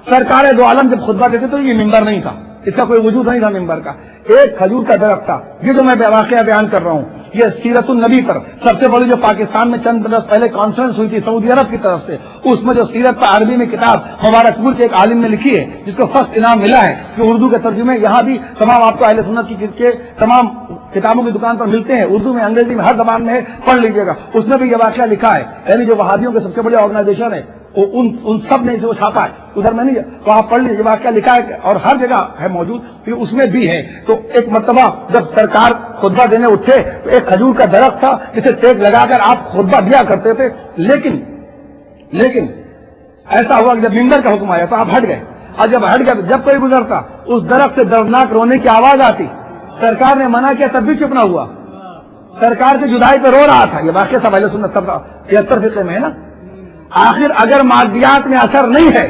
سرکار دو عالم جب خطبہ دیتے تو یہ ممبر نہیں تھا، اس کا کوئی وجود نہیں تھا ممبر کا، ایک کھجور کا درخت تھا۔ یہ جو میں واقعہ بیان کر رہا ہوں یہ سیرت النبی پر سب سے بڑی جو پاکستان میں چند برس پہلے کانفرنس ہوئی تھی سعودی عرب کی طرف سے، اس میں جو سیرت پر عربی میں کتاب مبارک پور کے ایک عالم نے لکھی ہے جس کو فرسٹ انعام ملا ہے، کہ اردو کے ترجمے یہاں بھی تمام آپ کو اہل سنت کی تمام کتابوں کی دکان پر ملتے ہیں، اردو میں انگریزی میں ہر زبان میں ہے، پڑھ لیجیے گا۔ اس میں بھی یہ واقعہ لکھا ہے، یعنی جو وہابیوں کے سب سے بڑے آرگنائزیشن ہے ان سب نے اسے چھاپا ہے، ادھر میں نہیں، تو آپ پڑھ لیجیے، واقعہ لکھا ہے اور ہر جگہ ہے موجود، پھر اس میں بھی ہے۔ تو ایک مرتبہ جب سرکار خطبہ دینے اٹھے تو ایک کھجور کا درخت تھا جسے ٹیک لگا کر آپ خطبہ دیا کرتے تھے، لیکن ایسا ہوا کہ جب ممبر کا حکم آیا تو آپ ہٹ گئے، اور جب ہٹ گئے جب کوئی گزرتا اس درخت سے دردناک رونے کی آواز آتی، سرکار نے منع کیا تب بھی چپ نہ ہوا، سرکار کی جدائی پہ رو رہا تھا۔ یہ واقعہ سب اہل سنت 73 فقہ میں ہے نا۔ آخر اگر مادیات میں اثر نہیں ہے،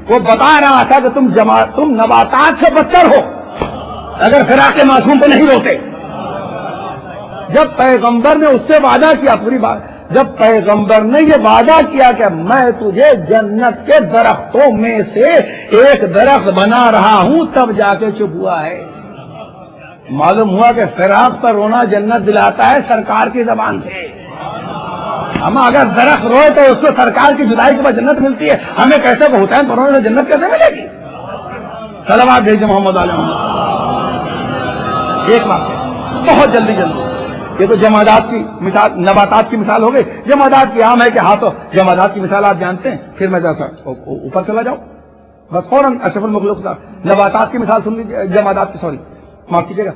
وہ بتا رہا تھا کہ تم نباتات سے بدتر ہو اگر فراق معصوم پہ نہیں روتے۔ جب پیغمبر نے اس سے وعدہ کیا، پوری بات، جب پیغمبر نے یہ وعدہ کیا کہ میں تجھے جنت کے درختوں میں سے ایک درخت بنا رہا ہوں، تب جا کے چپ ہوا ہے۔ معلوم ہوا کہ فراق پر رونا جنت دلاتا ہے سرکار کی زبان سے۔ ہم اگر درخت روئے تو اس کو سرکار کی جدائی کے بعد جنت ملتی ہے، ہمیں کیسے وہ حسین پر رونے سے جنت کیسے ملے گی؟ صلوات بھیجیں محمد علیہ وسلم۔ ایک بات بہت جلدی یہ تو جمادات کی مثال، نباتات کی مثال ہو گئی۔ جمادات کی عام ہے کہ ہاتھوں، جمادات کی مثال آپ جانتے ہیں، پھر میں ذرا اوپر چلا جاؤں۔ بس فوراً اشرف المخلوق کا نباتات کی مثال سن لیجیے، جمادات کی، سوری معاف کیجیے گا،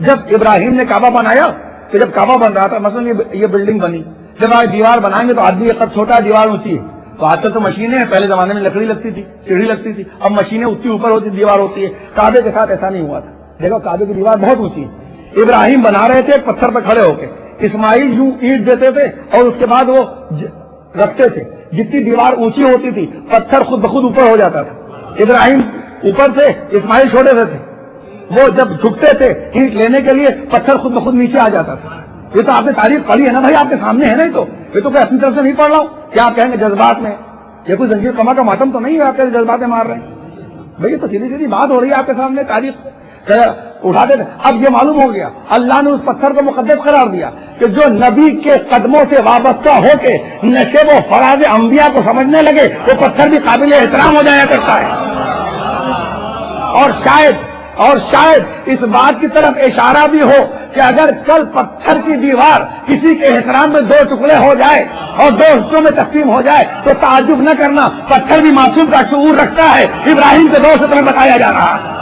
جب ابراہیم نے کعبہ بنایا تو جب کعبہ بن رہا تھا، مثلا یہ بلڈنگ بنی، جب آج دیوار بنائیں گے تو آدمی ایک قد چھوٹا ہے، دیوار اونچی ہے، تو آج کل تو مشینیں ہیں، پہلے زمانے میں لکڑی لگتی تھی، سیڑھی لگتی تھی، اب مشینیں اتنی اوپر ہوتی، دیوار ہوتی ہے. کعبے کے ساتھ ایسا نہیں ہوا تھا. دیکھو کعبے کی دیوار بہت اونچی ہے. ابراہیم بنا رہے تھے پتھر پہ کھڑے ہو کے، اسماعیل یوں اینٹ دیتے تھے اور اس کے بعد وہ رکھتے تھے. جتنی دیوار اونچی ہوتی تھی پتھر خود بخود اوپر ہو جاتا تھا. ابراہیم اوپر تھے، اسماعیل چھوٹے سے تھے. وہ جب جھکتے تھے اینٹ لینے کے لیے پتھر خود بخود نیچے آ جاتا تھا. یہ تو آپ نے تاریخ پڑھی ہے نا بھائی، آپ کے سامنے ہے نا. یہ تو کوئی اپنی طرف سے نہیں پڑھ رہا ہوں. کیا آپ کہیں گے جذبات میں؟ یہ کوئی زنجیر کما کا ماتم تو نہیں ہے آپ کے جذبات میں مار رہے ہیں بھائی. یہ تو سیدھی سیدھی بات ہو رہی ہے آپ کے سامنے، تاریخ اٹھاتے تھے. اب یہ معلوم ہو گیا اللہ نے اس پتھر کو مقدس قرار دیا کہ جو نبی کے قدموں سے وابستہ ہو کے نشیب و فراز انبیاء کو سمجھنے لگے وہ پتھر بھی قابل احترام ہو جایا کرتا ہے. اور شاید اس بات کی طرف اشارہ بھی ہو کہ اگر کل پتھر کی دیوار کسی کے احترام میں دو ٹکڑے ہو جائے اور دو حصوں میں تقسیم ہو جائے تو تعجب نہ کرنا، پتھر بھی معصوم کا شعور رکھتا ہے. ابراہیم کے دور سے تمہیں بتایا جا رہا ہے.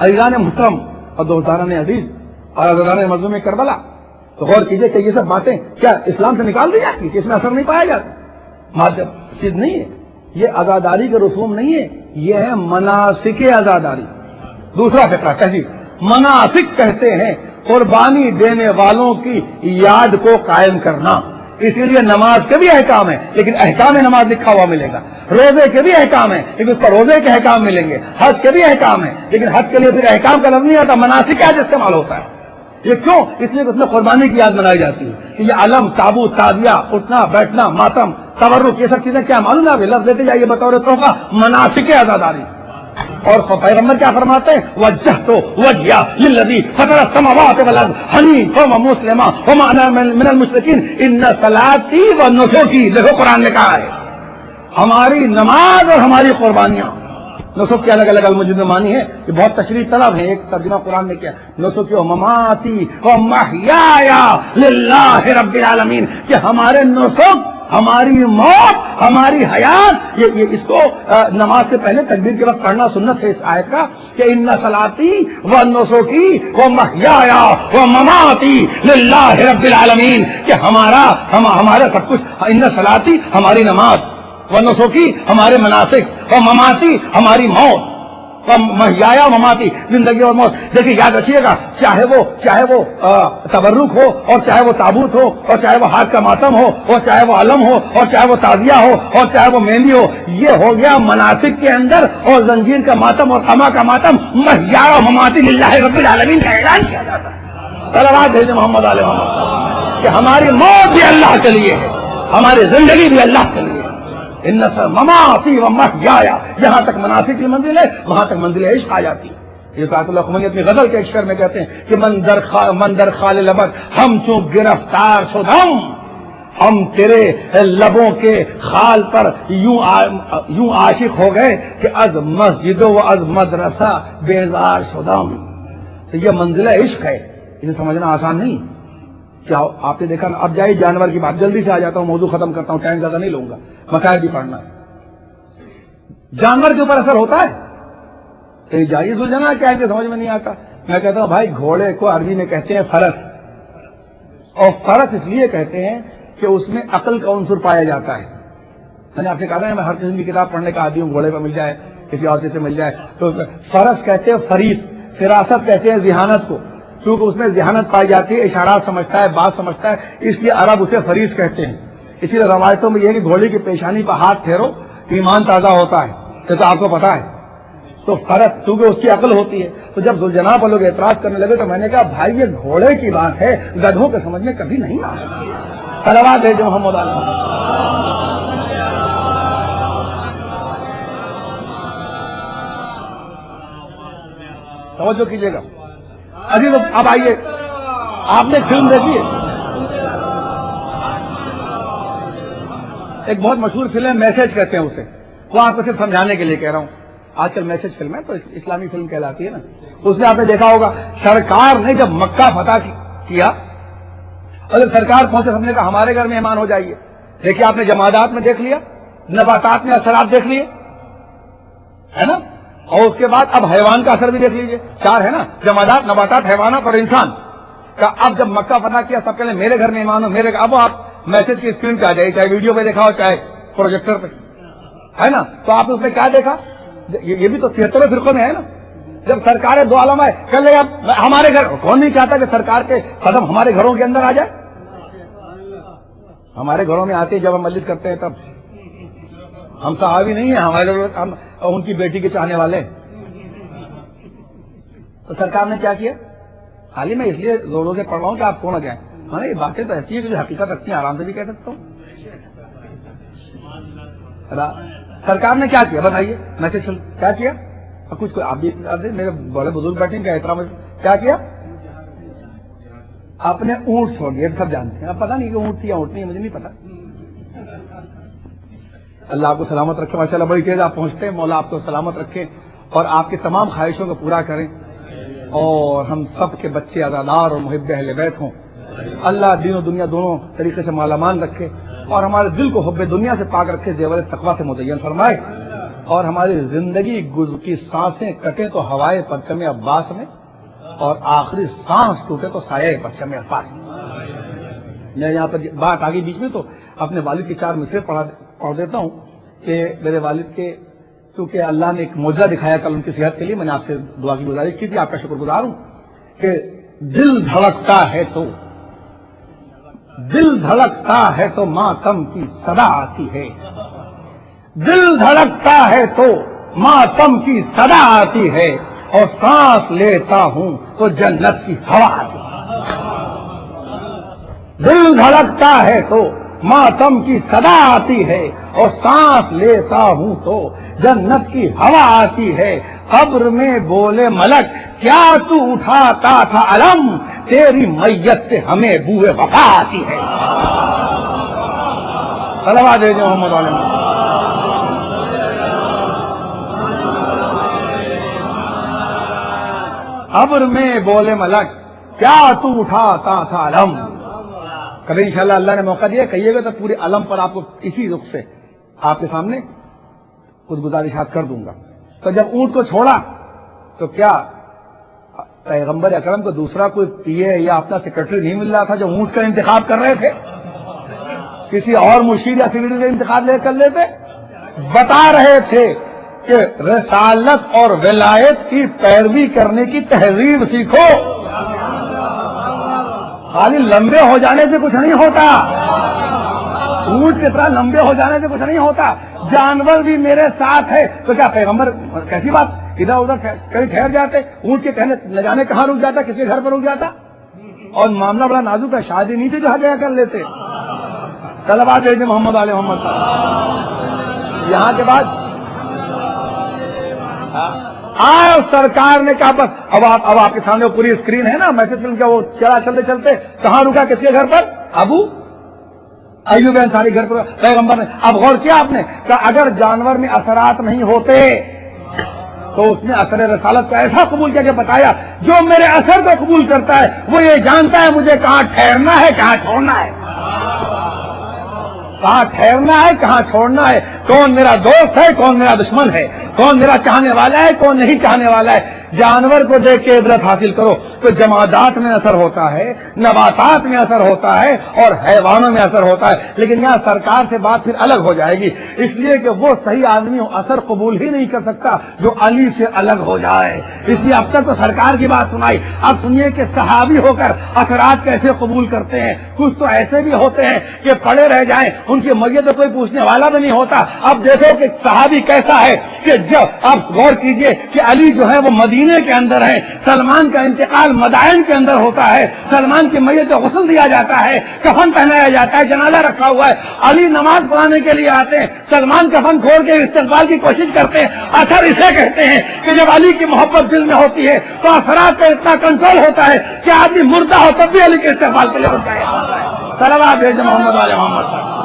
عزیزان محترم اور دوستان عزیز اور عزیزان مظلوم کربلا، تو غور کیجئے کہ یہ سب باتیں کیا اسلام سے نکال دی جاتی کہ اس میں اثر نہیں پایا جاتا؟ مادہ چیز نہیں ہے یہ، عزاداری کے رسوم نہیں ہے، یہ ہے مناسک عزاداری. دوسرا فقرہ تحریر. مناسک کہتے ہیں قربانی دینے والوں کی یاد کو قائم کرنا. اسی لیے نماز کے بھی احکام ہیں لیکن احکام نماز لکھا ہوا ملے گا. روزے کے بھی احکام ہیں لیکن اس پر روزے کے احکام ملیں گے. حج کے بھی احکام ہیں لیکن حج کے لیے پھر احکام کا لفظ نہیں آتا، مناسک کا استعمال ہوتا ہے. یہ کیوں؟ اس لیے کہ اس میں قربانی کی یاد منائی جاتی ہے. کہ یہ علم، تابوت، تعزیہ، اٹھنا بیٹھنا، ماتم، تبرک، یہ سب چیزیں کیا معلوم ہے؟ لفظ لیتے جائیے بطور تحفہ مناسک عزاداری. اور پیغمبر کیا فرماتے ہیں؟ وجہت وجہیہ للذی فطر السماوات والارض حنیفا ومسلما وما انا من المشرکین ان صلاتی ونسکی. دیکھو قرآن نے کہا ہے ہماری نماز اور ہماری قربانیاں. نسک کے الگ الگ المجد معنی ہے، یہ بہت تشریح طلب ہے. ایک ترجمہ قرآن نے کیا، نسکی و مماتی و محیایا للہ رب العالمین، کہ ہمارے نسک، ہماری موت، ہماری حیات، یہ اس کو نماز سے پہلے تکبیر کے وقت پڑھنا سنت ہے اس آیت کا کہ ان صلاتی و نسکی و محیایا و مماتی للہ رب العالمین، کہ ہمارا سب کچھ، ان صلاتی ہماری نماز، و نسکی ہمارے مناسک، و مماتی ہماری موت، محیایا مماتی زندگی اور موت. دیکھیے یاد رکھیے گا، چاہے وہ تبرک ہو اور چاہے وہ تابوت ہو اور چاہے وہ ہاتھ کا ماتم ہو اور چاہے وہ علم ہو اور چاہے وہ تعزیہ ہو اور چاہے وہ مہندی ہو، یہ ہو گیا مناسک کے اندر. اور زنجیر کا ماتم اور قما کا ماتم محیایا مماتی للہ رب العالمین کا اعلان کیا جاتا ہے. صلوات بھیجیں محمد علیہ محمد، کہ ہماری موت بھی اللہ کے لیے ہے، ہماری زندگی بھی اللہ کے لیے. ان مماتی و محیایا، جہاں تک مناسک کی منزل ہے وہاں تک منزل عشق آ جاتی ہے. یہ ساعت اللہ خمینی اپنی غزل کے اشعار میں کہتے ہیں کہ مندر خال لبک ہم چون گرفتار شدم، ہم تیرے لبوں کے خال پر یوں عاشق ہو گئے کہ از مسجد و از مدرسہ بیزار شدم. تو یہ منزل عشق ہے، اسے سمجھنا آسان نہیں. کیا آپ نے دیکھا نا؟ اب جائے جانور کی بات، جلدی سے آ جاتا ہوں، موضوع ختم کرتا ہوں، ٹائم زیادہ نہیں لوں گا، مسائل بھی پڑھنا ہے. جانور کے اوپر اثر ہوتا ہے، کہیں جائیے سلجھنا کیا ہے کہ سمجھ میں نہیں آتا. میں کہتا ہوں بھائی گھوڑے کو عربی میں کہتے ہیں فرس، اور فرس اس لیے کہتے ہیں کہ اس میں عقل کا عنصر پایا جاتا ہے. میں نے آپ سے کہا ہے میں ہر قسم کی کتاب پڑھنے کا عادی ہوں، گھوڑے پہ مل جائے، کسی اور چیز سے مل جائے. تو فرس کہتے ہیں فریس، فراست کہتے ہیں ذہانت کو، کیونکہ اس میں ذہانت پائی جاتی ہے، اشارات سمجھتا ہے، بات سمجھتا ہے، اس لیے عرب اسے فریس کہتے ہیں. اسی لیے روایتوں میں یہ ہے کہ گھوڑے کی پیشانی پر ہاتھ پھیرو ایمان تازہ ہوتا ہے، یہ تو آپ کو پتا ہے. تو فرق کیونکہ اس کی عقل ہوتی ہے. تو جب ذوالجناح پر لوگ اعتراض کرنے لگے تو میں نے کہا بھائی یہ گھوڑے کی بات ہے، گدھوں کے سمجھ میں کبھی نہیں آئے. صلوات ہے جو محمد علیہ. توجہ کیجیے گا عزیز. اب آئیے، آپ نے فلم دیکھی ہے، ایک بہت مشہور فلم میسج کہتے ہیں اسے، وہ آپ کو صرف سمجھانے کے لیے کہہ رہا ہوں. آج کل میسج فلم ہے تو اسلامی فلم کہلاتی ہے نا. اس میں آپ نے دیکھا ہوگا سرکار نے جب مکہ فتح کیا اور جب سرکار پہنچے ہم نے کہا ہمارے گھر مہمان ہو جائیے. دیکھیے آپ نے جمادات میں دیکھ لیا, نباتات میں اثرات دیکھ لیے ہے نا, اور اس کے بعد اب حیوان کا اثر بھی دیکھ لیجیے. 4 ہے نا, جمادات, نباتات, حیوانات اور انسان کا. اب جب مکہ فتح کیا سب کہنے میرے گھر مہمان ہو, میرے اب آپ میسج کی اسکرین پہ آ جائے, چاہے ویڈیو پہ دیکھا ہو چاہے پروجیکٹر پہ, ہے نا. تو آپ نے اس میں کیا دیکھا, یہ بھی تو 73 فرقوں میں ہے نا. جب سرکار دو عالم آئے کہہ لے اب ہمارے گھر, کون نہیں چاہتا کہ سرکار کے قدم ہمارے گھروں کے اندر آ جائے. ہمارے گھروں میں آتے جب ہم مجلس کرتے ہیں تب ہم صحابی نہیں ہیں, ہمارے ہم ان کی بیٹی کے چاہنے والے. تو سرکار نے کیا کیا, خالی میں اس لیے زوروں سے پڑھ رہا ہوں کہ آپ سو نہ جائیں, ہمارے یہ باتیں تو ایسی ہیں کہ جو حقیقت رکھتی ہیں, آرام سے بھی کہہ سکتا ہوں. سرکار نے کیا کیا بتائیے, میسج کیا کیا, کچھ آپ بھی میرے بڑے بزرگ بیٹھے ہیں, کیا احترام, کیا کیا, آپ نے اونٹ چھوڑ دیا, سب جانتے ہیں. اب پتا نہیں کہ اونٹ تھی یا اونٹ نہیں, مجھے نہیں پتا. اللہ آپ کو سلامت رکھے, ماشاء اللہ بڑی تیز آپ پہنچتے ہیں. مولا آپ کو سلامت رکھے اور آپ کی تمام خواہشوں کو پورا کریں, اور ہم سب کے بچے عزادار اور محب اہل بیت ہوں. اللہ دین و دنیا دونوں طریقے سے مالا مال رکھے, اور ہمارے دل کو حب دنیا سے پاک رکھے, زیور تقویٰ سے مزین فرمائے, اور ہماری زندگی کی سانسیں کٹے تو ہوائے پرچم عباس میں, اور آخری سانس ٹوٹے تو سایہ پرچم عباس میں. میں یہاں پر بات آگے بیچ میں تو اپنے والد کی 4 مصرے پڑھ دیتا ہوں کہ میرے والد کے, چونکہ اللہ نے ایک معجزہ دکھایا کل ان کی صحت کے لیے, میں نے آپ سے دعا کی گزارش کی تھی, آپ کا شکر گزار ہوں کہ دل دھڑکتا ہے تو ماتم کی صدا آتی ہے, دل دھڑکتا ہے تو ماتم کی صدا آتی ہے, اور سانس لیتا ہوں تو جنت کی ہوا آتی ہے. دل دھڑکتا ہے تو ماتم کی صدا آتی ہے, اور سانس لیتا ہوں تو جنت کی ہوا آتی ہے. قبر میں بولے ملک کیا تو اٹھاتا تھا علم, تیری میت سے ہمیں بوئے وفا آتی ہے. صلوات دے جو محمد علیہ. قبر میں بولے ملک کیا تو اٹھاتا تھا علم. کبھی انشاءاللہ اللہ نے موقع دیا کہیے گا تو پورے علم پر آپ کو اسی رخ سے آپ کے سامنے کچھ گزارشات کر دوں گا. تو جب اونٹ کو چھوڑا تو کیا پیغمبر اکرم کو دوسرا کوئی پی اے یا اپنا سیکرٹری نہیں مل رہا تھا جو اونٹ کا انتخاب کر رہے تھے؟ کسی اور مرشید یا سیکرٹری کا انتخاب کر لیتے؟ بتا رہے تھے کہ رسالت اور ولایت کی پیروی کرنے کی تہذیب سیکھو, خالی لمبے ہو جانے سے کچھ نہیں ہوتا, اونٹ کی طرح لمبے ہو جانے سے کچھ نہیں ہوتا. جانور بھی میرے ساتھ ہے تو کیا پیغمبر کیسی بات, ادھر ادھر کہیں ٹھہر جاتے, اونٹ کے کہنے نہ جانے کہاں رک جاتا, کسی گھر پر رک جاتا. اور معاملہ بڑا نازک ہے, شادی نہیں تھی جو حج کر لیتے. طلبات محمد علیہ محمد صاحب یہاں کے بعد سرکار نے کہا بس اب آپ کے سامنے پوری اسکرین ہے نا, میسج فلم کا وہ چلا چلتے چلتے کہاں رکا, کس کے گھر پر, ابو ایوب انصاری گھر پر. پیغمبر نے اب غور کیا آپ نے کہ اگر جانور میں اثرات نہیں ہوتے تو اس نے اثر رسالت کو ایسا قبول کیا کہ بتایا جو میرے اثر کو قبول کرتا ہے وہ یہ جانتا ہے مجھے کہاں ٹھہرنا ہے کہاں چھوڑنا ہے, کہاں ٹھہرنا ہے کہاں چھوڑنا ہے, کون میرا دوست ہے کون میرا دشمن ہے, کون میرا چاہنے والا ہے کون نہیں چاہنے والا ہے. جانور کو دیکھ کے عبرت حاصل کرو تو جمادات میں اثر ہوتا ہے, نباتات میں اثر ہوتا ہے, اور حیوانوں میں اثر ہوتا ہے. لیکن یہاں سرکار سے بات پھر الگ ہو جائے گی, اس لیے کہ وہ صحیح آدمی اثر قبول ہی نہیں کر سکتا جو علی سے الگ ہو جائے. اس لیے اب تک تو سرکار کی بات سنائی, اب سنیے کہ صحابی ہو کر اثرات کیسے قبول کرتے ہیں. کچھ تو ایسے بھی ہوتے ہیں کہ پڑے رہ جائیں, ان کی میت تو کوئی پوچھنے والا بھی نہیں ہوتا. اب دیکھو کہ صحابی کیسا ہے کہ جب آپ غور کیجئے کہ علی جو ہے وہ مدینے کے اندر ہے, سلمان کا انتقال مدائن کے اندر ہوتا ہے, سلمان کی میت کو غسل دیا جاتا ہے, کفن پہنایا جاتا ہے, جنازہ رکھا ہوا ہے, علی نماز پڑھانے کے لیے آتے ہیں, سلمان کفن کھول کے استقبال کی کوشش کرتے ہیں. اثر اسے کہتے ہیں کہ جب علی کی محبت دل میں ہوتی ہے تو اثرات پہ اتنا کنٹرول ہوتا ہے کہ آدمی مردہ ہو تب بھی علی کے استقبال کے لیے ہوتا ہے. صلوات بھیج محمد علیہ محمد صاحب.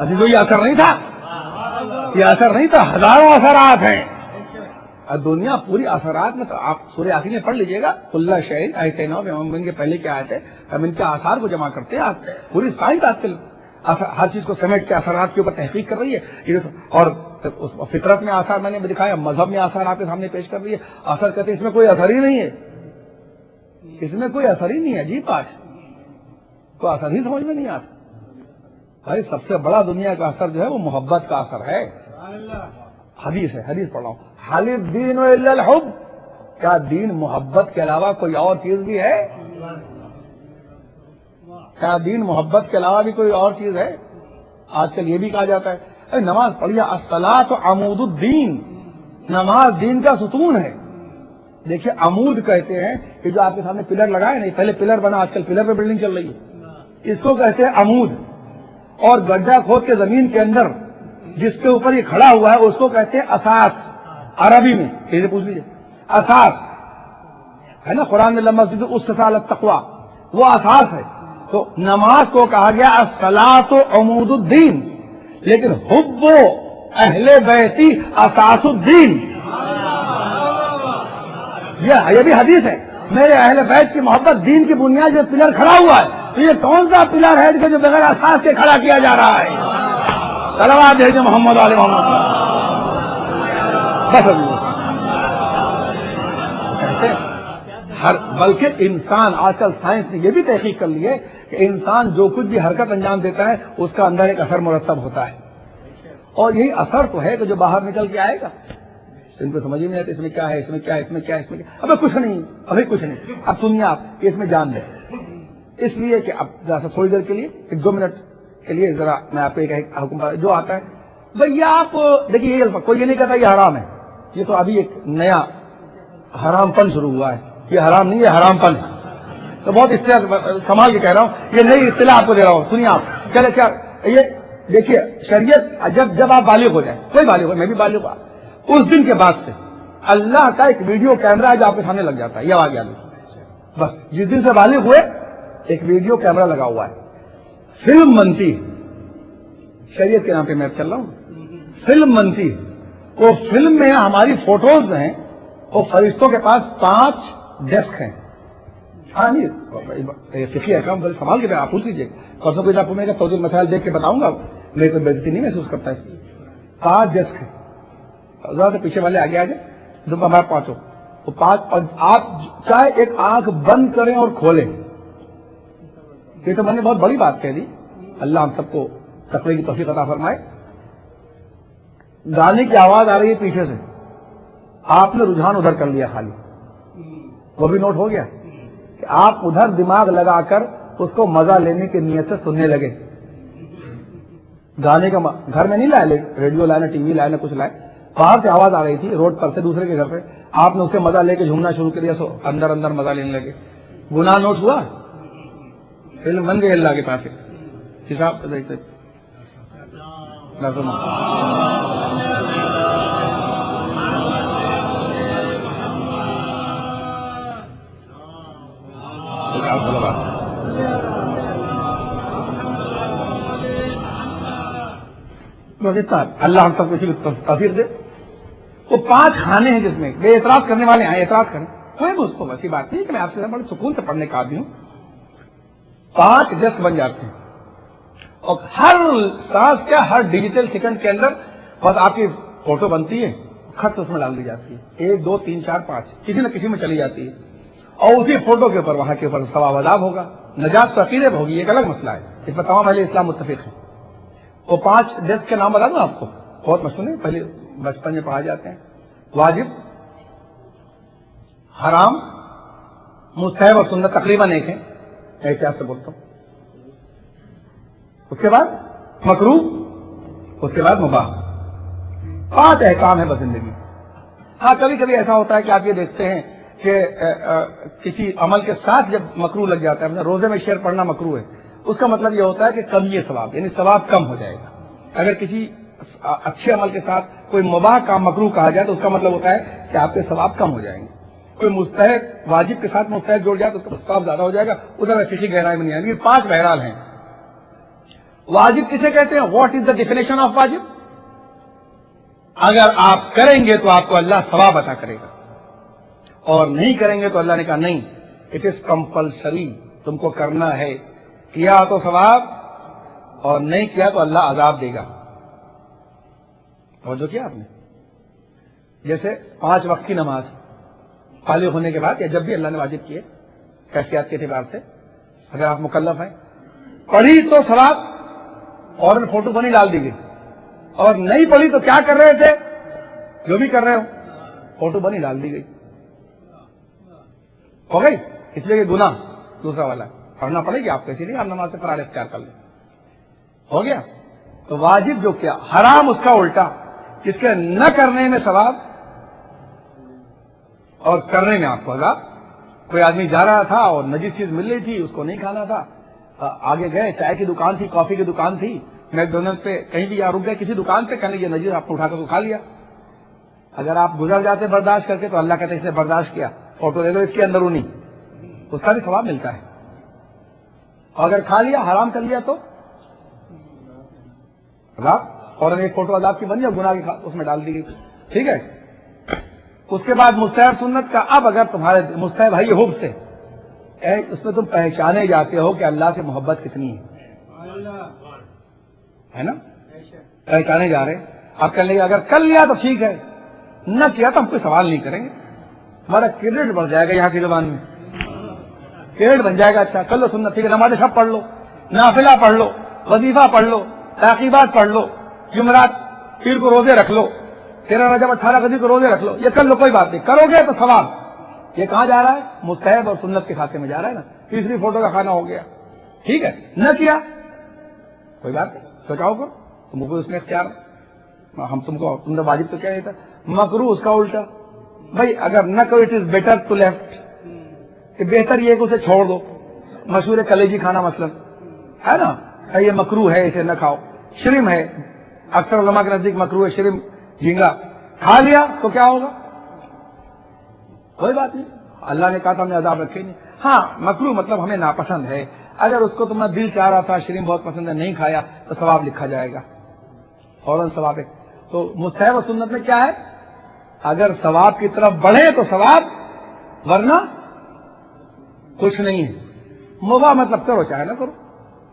ابھی کوئی اثر نہیں تھا, یہ اثر نہیں تھا, ہزاروں اثرات ہیں. دنیا پوری اثرات میں، تو آپ سورہ یاسین میں پڑھ لیجئے گا، کل شیء احصیناہ، ان کے پہلے کیا آئے تھے، ہم ان کے آثار کو جمع کرتے ہیں. پوری سائنس آج کل ہر چیز کو سمیٹ کے اثرات کے اوپر تحقیق کر رہی ہے. اور فطرت میں آثار میں نے دکھایا، مذہب میں آثار آپ کے سامنے پیش کر رہی ہے. اثر کہتے ہیں اس میں کوئی اثر ہی نہیں ہے، اس میں کوئی اثر ہی نہیں ہے. عجیب بات ہے، کوئی اثر ہی سمجھ میں نہیں آتا. بھائی سب سے بڑا دنیا کا اثر جو ہے وہ محبت کا اثر ہے. حدیث ہے، حدیث پڑھ رہا ہوں، حل الدین الا الحب، کیا دین محبت کے علاوہ کوئی اور چیز بھی ہے؟ کیا دین محبت کے علاوہ بھی کوئی اور چیز ہے؟ آج کل یہ بھی کہا جاتا ہے نماز پڑھیے، الصلاۃ عمود الدین، نماز دین کا ستون ہے. دیکھیے عمود کہتے ہیں کہ جو آپ کے سامنے پلر لگائے نہیں، پہلے پلر بنا، آج کل پلر پہ بلڈنگ چل رہی ہے، اس کو کہتے ہیں عمود. اور گڈھا کھود کے زمین کے اندر جس کے اوپر یہ کھڑا ہوا ہے اس کو کہتے ہیں اساس. عربی میں اسے پوچھ لیجیے، اساس ہے نا. قرآن میں لمسجد اسست علی التقوی، وہ اساس ہے. تو نماز کو کہا گیا الصلاۃ عمود الدین، لیکن حب اہل بیتی اساس الدین. یہ بھی حدیث ہے، میرے اہل بیت کی محبت دین کی بنیاد، جو پلر کھڑا ہوا ہے. تو یہ کون سا پلر ہے جو بغیر اساس کے کھڑا کیا جا رہا ہے؟ صلوات بھیجو محمد علیہ محمد. بلکہ انسان آج کل سائنس نے یہ بھی تحقیق کر لی ہے کہ انسان جو کچھ بھی حرکت انجام دیتا ہے اس کا اندر ایک اثر مرتب ہوتا ہے. اور یہی اثر تو ہے کہ جو باہر نکل کے آئے گا. ان کو سمجھ نہیں آتا اس میں کیا ہے، اس میں کیا ہے، اس میں کیا ہے، اس میں کیا. ابھی کچھ نہیں، ابھی کچھ نہیں. اب سنیے آپ کہ اس میں جان دیں، اس لیے کہ اب ذرا سا تھوڑی دیر کے لیے، 1-2 منٹ کے لیے ذرا میں آپ کو ایک حکم جو آتا ہے. بھئی آپ دیکھیے، یہ کوئی یہ نہیں کہتا یہ حرام ہے، یہ تو ابھی ایک نیا حرام پن شروع ہوا ہے. یہ حرام نہیں، یہ حرام پن. تو بہت اصطلاح سنبھال کے کہہ رہا ہوں، یہ نئی اصطلاح آپ کو دے رہا ہوں. سنیے آپ، چلے کیا یہ دیکھیے، شریعت جب آپ بالغ ہو جائیں، کوئی بالغ ہو، میں بھی بالغ ہوا، اس دن کے بعد سے اللہ کا ایک ویڈیو کیمرہ ہے جو آپ کے سامنے لگ جاتا ہے. یہ آ گیا بس. جس دن سے بالغ ہوئے ایک ویڈیو کیمرہ لگا ہوا ہے، فلم بنتی، شریعت کے نام پہ میں چل رہا ہوں، فلم بنتی. وہ فلم میں ہماری فوٹوز ہیں، وہ فرشتوں کے پاس 5 ڈیسک ہیں. ہاں جی، فقہی احکام سنبھال کے آپ پوچھ لیجیے. پرسوں کوئی آپ کو میں توجہ مسائل دیکھ کے بتاؤں گا، میرے کو بےعزتی نہیں محسوس کرتا ہے. 5 ڈیسک ہیں، ذرا سے پیچھے والے آگے آ جائیں، جب ہمارے پاس ہو وہ 5. اور آپ چاہے ایک آنکھ بند کریں اور کھولیں. یہ تو میں نے بہت بڑی بات کہہ دی. اللہ ہم سب کو تقوی کی توفیق عطا فرمائے. گانے کی آواز آ رہی ہے پیچھے سے، آپ نے رجحان ادھر کر لیا خالی، وہ بھی نوٹ ہو گیا کہ آپ ادھر دماغ لگا کر اس کو مزہ لینے کی نیت سے سننے لگے. گانے کا گھر میں نہیں لائے، ریڈیو لائے، ٹی وی لائے، نہ کچھ لائے. باہر سے آواز آ رہی تھی روڈ پر سے دوسرے کے گھر پہ، آپ نے اسے مزہ لے کے جھومنا شروع کر دیا. سو اندر اندر مزہ لینے لگے. گناہ نوٹ ہوا، فلم بن گئی اللہ کے پاس. حساب دیکھتے اللہ ہم سب کو اسی توفیق دے. وہ 5 خانے ہیں جس میں بے اعتراض کرنے والے ہیں، اعتراض کریں کوئی بھی، اس کو ویسی بات نہیں کہ میں آپ سے بڑے سکون سے پڑھنے کا آدمی ہوں. 5 ڈیسک بن جاتے ہیں، اور ہر سانس کا ہر ڈیجیٹل سیکنڈ کے اندر بس آپ کی فوٹو بنتی ہے، خط اس میں ڈال دی جاتی ہے. 1 2 3 4 5 کسی نہ کسی میں چلی جاتی ہے. اور اسی فوٹو کے اوپر وہاں کے اوپر ثواب عذاب ہوگا. نجات تو عقیدے میں ہوگی، ایک الگ مسئلہ ہے، اس پر تمام اہل اسلام متفق ہیں. وہ 5 ڈیسک کے نام بتا دوں آپ کو، بہت مشہور ہے، پہلے بچپن میں پڑھا جاتے ہیں. واجب، حرام، مستحب اور سنت تقریباً ایک ہے، احتیاط سے بولتا ہوں. اس کے بعد مکروہ، اس کے بعد مباح. 5 احکام ہے بس زندگی. ہاں کبھی کبھی ایسا ہوتا ہے کہ آپ یہ دیکھتے ہیں کہ کسی عمل کے ساتھ جب مکروہ لگ جاتا ہے، روزے میں شعر پڑھنا مکروہ ہے، اس کا مطلب یہ ہوتا ہے کہ کمی ثواب، یعنی ثواب کم ہو جائے گا. اگر کسی اچھے عمل کے ساتھ کوئی مباح کام مکروہ کہا جائے تو اس کا مطلب ہوتا ہے کہ آپ کے ثواب کم ہو جائیں گے. کوئی مستحب واجب کے ساتھ مستحب جوڑ جائے تو اس کا ثواب زیادہ ہو جائے گا. ادھر میں کسی گہرائی میں نہیں آئیں گے. 5 بہرحال ہیں. واجب کسے کہتے ہیں؟ What is the definition of واجب؟ اگر آپ کریں گے تو آپ کو اللہ ثواب عطا کرے گا، اور نہیں کریں گے تو اللہ نے کہا نہیں، اٹ از کمپلسری، تم کو کرنا ہے، کیا تو ثواب اور نہیں کیا تو اللہ عذاب دے گا۔ اور جو کیا آپ نے، جیسے 5 وقت کی نماز بالغ ہونے کے بعد یا جب بھی اللہ نے واجب کیے کیفیات کے اعتبار سے، اگر آپ مکلف ہیں، پڑھی تو ثواب اور فوٹو بنی ڈال دی گئی، اور نہیں پڑھی تو کیا کر رہے تھے، جو بھی کر رہے ہو فوٹو بنی ڈال دی گئی، ہو گئی۔ اس لیے کہ گناہ دوسرا والا پڑھنا پڑے گی آپ کو، اسی لیے آپ نماز سے فرار اختیار کر لیں، ہو گیا۔ تو واجب جو کیا، حرام اس کا الٹا، جس کے نہ کرنے میں ثواب اور کرنے میں آپ کو عذاب۔ کوئی آدمی جا رہا تھا اور نجیس چیز مل رہی تھی، اس کو نہیں کھانا تھا، آگے گئے، چائے کی دکان تھی، کافی کی دکان تھی، میک ڈونلڈ پہ کہیں بھی رک گئے کسی دکان پہ، کہنے یہ نجیس آپ نے اٹھا کر کھا لیا۔ اگر آپ گزر جاتے برداشت کر کے تو اللہ کہتے اس نے برداشت کیا، فوٹو لے لو اس کے اندرونی، اس کا بھی ثواب ملتا ہے، اور اگر کھا لیا حرام کر لیا تو عذاب، اور ایک فوٹو عذاب کی بن جائے، گناہ کی اس میں ڈال دی گئی، ٹھیک ہے۔ اس کے بعد مستحب سنت کا، اب اگر تمہارے مستحب ہے یہ حب سے، اس میں تم پہچانے جاتے ہو کہ اللہ سے محبت کتنی ہے نا، پہچانے جا رہے، اب کر لیں، اگر کر لیا تو ٹھیک ہے، نہ کیا تو ہم کوئی سوال نہیں کریں گے، ہمارا کریڈٹ بڑھ جائے گا، یہاں کی زبان میں کریڈٹ بن جائے گا، اچھا کر لو سنت، ٹھیک ہے، نماز شب پڑھ لو، نافلہ پڑھ لو، وظیفہ پڑھ لو، تعقیبات پڑھ لو، جمعرات پیر کو روزے رکھ لو، 13 رجب 18 غزی کو روزے رکھ لو، یہ کر لو، کوئی بات نہیں، کرو گے تو ثواب۔ یہ کہاں جا رہا ہے، مستحب اور سنت کے کھاتے میں جا رہا ہے نا، تیسری فوٹو کا کھانا ہو گیا، ٹھیک ہے، نہ کیا کوئی بات نہیں، سوچاؤ کرو، تم کو اس میں اختیار، ہم تم نے واجب تو کیا نہیں تھا، مکروہ اس کا الٹا، بھائی اگر نہ کرو it is better to left, کہ بہتر یہ کہ اسے چھوڑ دو، مشہور کلیجی کھانا مثلا ہے نا، یہ مکروہ ہے، اسے نہ کھاؤ، شرم ہے، اکثر علماء کے نزدیک مکروہ ہے شرم، جھینگا، کھا لیا تو کیا ہوگا، کوئی بات نہیں، اللہ نے کہا تھا ہم نے عذاب رکھے نہیں، ہاں مکروہ مطلب ہمیں ناپسند ہے، اگر اس کو تمہیں دل چاہ رہا تھا، شرم بہت پسند ہے، نہیں کھایا تو ثواب لکھا جائے گا، فوراً ثواب ہے۔ تو مستحب و سنت میں کیا ہے، اگر ثواب کی طرف بڑھے تو ثواب، ورنہ کچھ نہیں ہے۔ مباح مطلب کرو چاہے نہ کرو،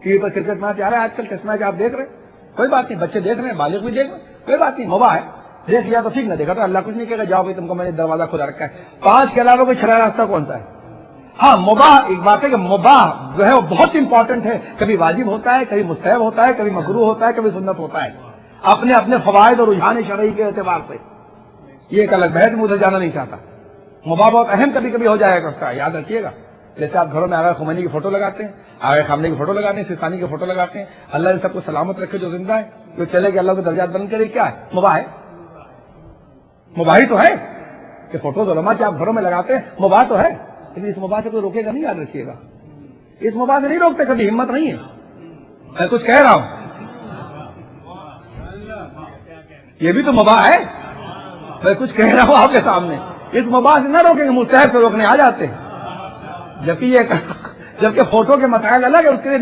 ٹی وی پر کرکٹ میچ آ رہا ہے آج کل، ٹیسٹ میچ آپ دیکھ رہے ہیں، کوئی بات نہیں، بچے دیکھ رہے ہیں، بالغ بھی دیکھ رہے ہیں، کوئی بات نہیں، مباح ہے، دیکھ لیا تو ٹھیک، نہ دیکھا تو اللہ کچھ نہیں کہے گا، جاؤ بھائی تم کو میں نے دروازہ کھلا رکھا ہے۔ 5 کے علاوہ کوئی چھڑا راستہ کون سا ہے؟ ہاں مباح، ایک بات ہے کہ مباح جو ہے وہ بہت امپورٹنٹ ہے، کبھی واجب ہوتا ہے، کبھی مستحب ہوتا ہے، کبھی مکروہ ہوتا ہے، کبھی سنت ہوتا ہے، اپنے اپنے فوائد اور رجحان شرعی کے اعتبار سے، یہ ایک الگ بحث میں ادھر جانا نہیں چاہتا۔ مباح بہت اہم کبھی کبھی ہو جائے گا، اس کا یاد رکھیے گا، جیسے آپ گھروں میں آغا خمینی کی فوٹو لگاتے ہیں، آغا خامنہ کی فوٹو لگاتے ہیں، سستانی کی فوٹو لگاتے ہیں، اللہ نے سب کو سلامت رکھے جو زندہ ہے، جو چلے گئے اللہ کے درجات بلند کرے، کیا ہے، مباح ہے، مباحی تو ہے کہ فوٹوز علماء کے آپ گھروں میں لگاتے ہیں، مباح تو ہے، لیکن اس مباح سے کوئی روکے گا نہیں، یاد رکھیے گا، اس مباح سے نہیں روکتے، کبھی ہمت نہیں ہے، میں کچھ کہہ رہا ہوں، یہ بھی تو مباح ہے، میں کچھ کہہ رہا ہوں آپ کے سامنے، اس مباح سے نہ روکیں گے، مستحب سے روکنے آ جاتے ہیں، جبکہ فوٹو کے مسائل الگ ہے، اس کے لیے